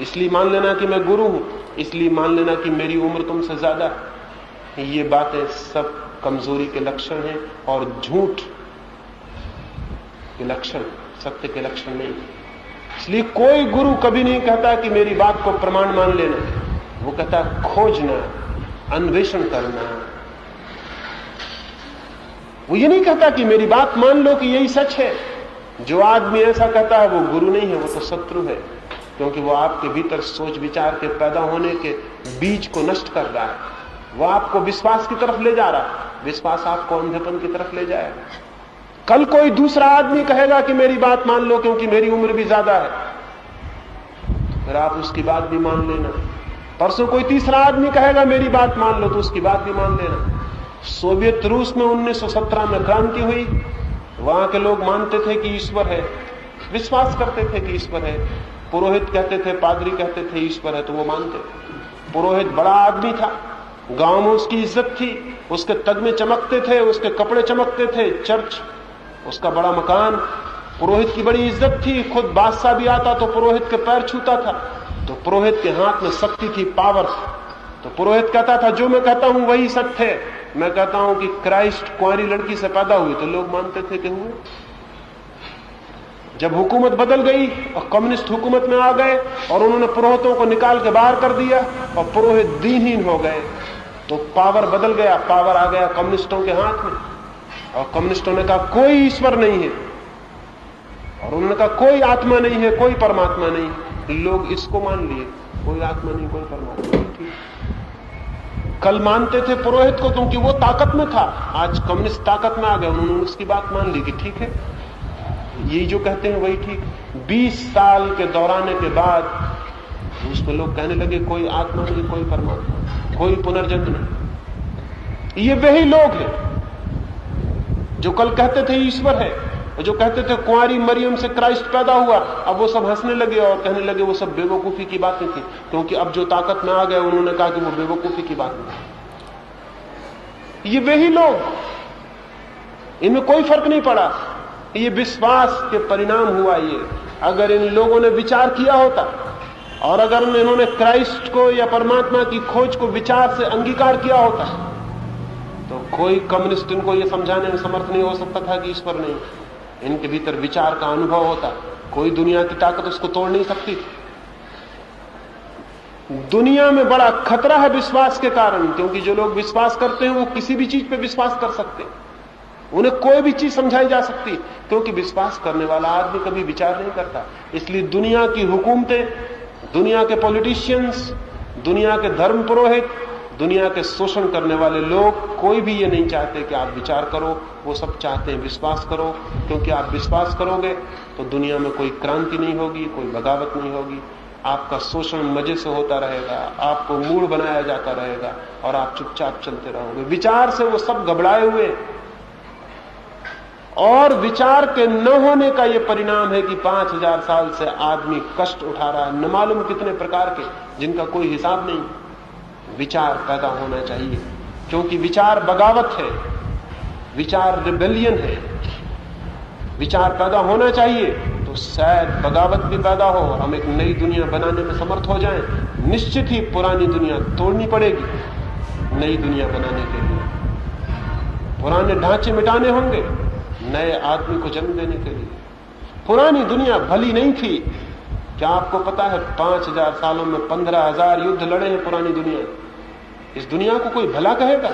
इसलिए मान लेना कि मैं गुरु हूं, इसलिए मान लेना कि मेरी उम्र तुमसे ज्यादा है। ये बातें सब कमजोरी के लक्षण हैं और झूठ के लक्षण, सत्य के लक्षण नहीं। इसलिए कोई गुरु कभी नहीं कहता कि मेरी बात को प्रमाण मान लेना, वो कहता खोजना, अन्वेषण करना। वो ये नहीं कहता कि मेरी बात मान लो कि यही सच है। जो आदमी ऐसा कहता है वो गुरु नहीं है, वो तो शत्रु है, क्योंकि वो आपके भीतर सोच विचार के पैदा होने के बीज को नष्ट कर रहा है। वो आपको विश्वास की तरफ ले जा रहा है, विश्वास आपको अंधेपन की तरफ ले जाएगा। कल कोई दूसरा आदमी कहेगा कि मेरी बात मान लो क्योंकि मेरी उम्र भी ज्यादा है, फिर आप उसकी बात भी मान लेना। परसों कोई तीसरा आदमी कहेगा मेरी बात मान लो, तो उसकी बात भी मान लेना। सोवियत रूस में 1917 में क्रांति हुई, वहां के लोग मानते थे कि ईश्वर है, विश्वास करते थे कि ईश्वर है। पुरोहित कहते थे, पादरी कहते थे ईश्वर है, तो वो मानते। पुरोहित बड़ा आदमी था, गांव में उसकी इज्जत थी, उसके तगमे चमकते थे, उसके कपड़े चमकते थे, चर्च, उसका बड़ा मकान, पुरोहित की बड़ी इज्जत थी। खुद बादशाह भी आता तो पुरोहित के पैर छूता था, तो पुरोहित के हाथ में शक्ति थी, पावर। तो पुरोहित कहता था जो मैं कहता हूं वही सत्य है। मैं कहता हूं कि क्राइस्ट कुंवारी लड़की से पैदा हुई, तो लोग मानते थे कि हुए। जब हुकूमत बदल गई और कम्युनिस्ट हुकूमत में आ गए और उन्होंने पुरोहितों को निकाल के बाहर कर दिया और पुरोहित दीनहीन हो गए, तो पावर बदल गया, पावर आ गया कम्युनिस्टों के हाथ में। और कम्युनिस्टों ने कहा कोई ईश्वर नहीं है, और उन्होंने कहा कोई आत्मा नहीं है, कोई परमात्मा नहीं। लोग इसको मान लिए, कोई आत्मा नहीं, कोई परमात्मा नहीं। ठीक, कल मानते थे पुरोहित को क्योंकि वो ताकत में था, आज कम्युनिस्ट ताकत में आ गए, उन्होंने उसकी बात मान ली कि ठीक है, यही जो कहते हैं वही ठीक। 20 साल के दौराने के बाद उसमें लोग कहने लगे कोई आत्मा नहीं, कोई परमात्मा, कोई पुनर्जन्म नहीं। ये वही लोग हैं जो कल कहते थे ईश्वर है, और जो कहते थे कुंवारी मरियम से क्राइस्ट पैदा हुआ, अब वो सब हंसने लगे और कहने लगे वो सब बेवकूफी की बातें थी, क्योंकि अब जो ताकत में आ गए उन्होंने कहा कि वो बेवकूफी की बात नहीं। ये वही लोग, इनमें कोई फर्क नहीं पड़ा। ये विश्वास के परिणाम हुआ। ये अगर इन लोगों ने विचार किया होता और अगर इन्होंने क्राइस्ट को या परमात्मा की खोज को विचार से अंगीकार किया होता, तो कोई कम्युनिस्ट इनको ये समझाने में समर्थ नहीं हो सकता था कि ईश्वर नहीं। इनके भीतर विचार का अनुभव होता, कोई दुनिया की ताकत उसको तोड़ नहीं सकती थी। दुनिया में बड़ा खतरा है विश्वास के कारण, क्योंकि जो लोग विश्वास करते हैं वो किसी भी चीज पे विश्वास कर सकते हैं, उन्हें कोई भी चीज समझाई जा सकती, क्योंकि विश्वास करने वाला आदमी कभी विचार नहीं करता। इसलिए दुनिया की हुकूमतें, दुनिया के पॉलिटिशियंस, दुनिया के धर्म पुरोहित, दुनिया के शोषण करने वाले लोग, कोई भी ये नहीं चाहते कि आप विचार करो, वो सब चाहते हैं विश्वास करो, क्योंकि आप विश्वास करोगे तो दुनिया में कोई क्रांति नहीं होगी, कोई बगावत नहीं होगी, आपका शोषण मजे से होता रहेगा, आपको मूढ़ बनाया जाता रहेगा और आप चुपचाप चलते रहोगे। विचार से वो सब घबराए हुए, और विचार के न होने का यह परिणाम है कि 5000 साल से आदमी कष्ट उठा रहा है, न मालूम कितने प्रकार के, जिनका कोई हिसाब नहीं। विचार पैदा होना चाहिए, क्योंकि विचार बगावत है, विचार रिबेलियन है। विचार पैदा होना चाहिए तो शायद बगावत भी पैदा हो, हम एक नई दुनिया बनाने में समर्थ हो जाएं। निश्चित ही पुरानी दुनिया तोड़नी पड़ेगी नई दुनिया बनाने के लिए। पुराने ढांचे मिटाने होंगे नए आदमी को जन्म देने के लिए। पुरानी दुनिया भली नहीं थी। क्या आपको पता है 5000 सालों में 15000 युद्ध लड़े हैं पुरानी दुनिया। इस दुनिया को कोई भला कहेगा?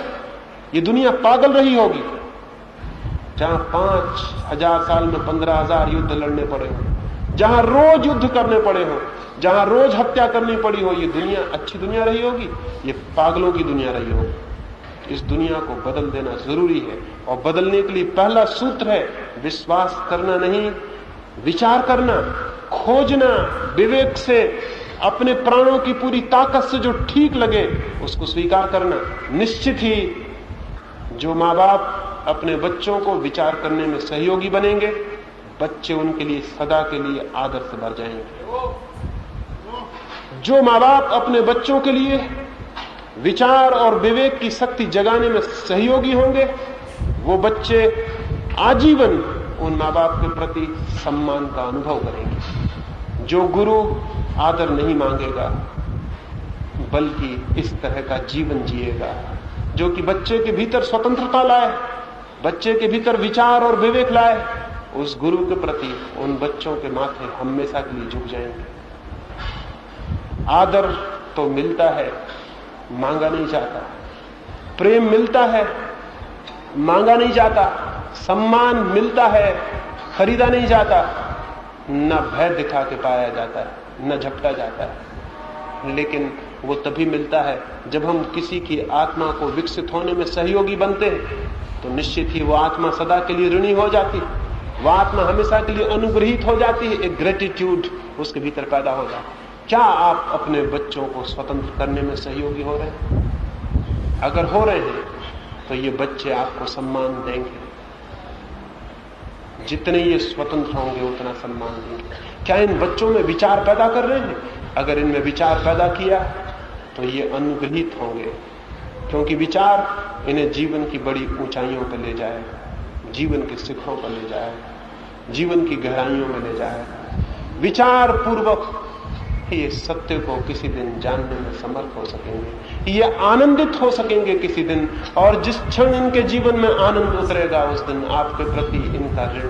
ये दुनिया पागल रही होगी जहां 5000 साल में 15000 युद्ध लड़ने पड़े हो, जहां रोज युद्ध करने पड़े हो, जहां रोज हत्या करनी पड़ी हो। ये दुनिया अच्छी दुनिया रही होगी? ये पागलों की दुनिया रही होगी। इस दुनिया को बदल देना जरूरी है, और बदलने के लिए पहला सूत्र है विश्वास करना नहीं, विचार करना, खोजना, विवेक से, अपने प्राणों की पूरी ताकत से जो ठीक लगे उसको स्वीकार करना। निश्चित ही जो माँ बाप अपने बच्चों को विचार करने में सहयोगी बनेंगे, बच्चे उनके लिए सदा के लिए आदर से भर जाएंगे। जो माँ बाप अपने बच्चों के लिए विचार और विवेक की शक्ति जगाने में सहयोगी होंगे, वो बच्चे आजीवन उन माँ बाप के प्रति सम्मान का अनुभव करेंगे। जो गुरु आदर नहीं मांगेगा बल्कि इस तरह का जीवन जिएगा जो कि बच्चे के भीतर स्वतंत्रता लाए, बच्चे के भीतर विचार और विवेक लाए, उस गुरु के प्रति उन बच्चों के माथे हमेशा के लिए झुक जाएंगे। आदर तो मिलता है, मांगा नहीं जाता। प्रेम मिलता है, मांगा नहीं जाता। सम्मान मिलता है, खरीदा नहीं जाता। न भय दिखा के पाया जाता है, न झपटा जाता है। लेकिन वो तभी मिलता है जब हम किसी की आत्मा को विकसित होने में सहयोगी बनते हैं, तो निश्चित ही वो आत्मा सदा के लिए ऋणी हो जाती है, वो आत्मा हमेशा के लिए अनुग्रहित हो जाती है। एक ग्रेटिट्यूड उसके भीतर पैदा हो जाता है। क्या आप अपने बच्चों को स्वतंत्र करने में सहयोगी हो रहे हैं? अगर हो रहे हैं तो ये बच्चे आपको सम्मान देंगे। जितने ये स्वतंत्र होंगे उतना सम्मान देंगे। क्या इन बच्चों में विचार पैदा कर रहे हैं? अगर इनमें विचार पैदा किया तो ये अनुग्रहित होंगे, क्योंकि विचार इन्हें जीवन की बड़ी ऊंचाइयों पर ले जाएगा, जीवन के शिखरों पर ले जाएगा, जीवन की गहराइयों में ले जाएगा। विचार पूर्वक ये सत्य को किसी दिन जानने में समर्थ हो सकेंगे, ये आनंदित हो सकेंगे किसी दिन। और जिस क्षण इनके जीवन में आनंद उतरेगा, उस दिन आपके प्रति इनका ऋण,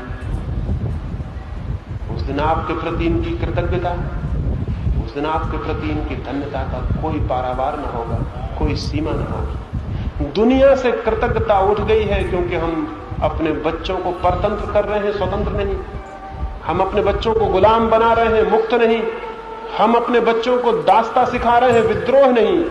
उस दिन आपके प्रति इनकी कृतज्ञता, उस दिन आपके प्रति इनकी धन्यता का कोई पारावार न होगा, कोई सीमा न होगी। दुनिया से कृतज्ञता उठ गई है क्योंकि हम अपने बच्चों को परतंत्र कर रहे हैं, स्वतंत्र नहीं। हम अपने बच्चों को गुलाम बना रहे हैं, मुक्त नहीं। हम अपने बच्चों को दास्ता सिखा रहे हैं, विद्रोह नहीं।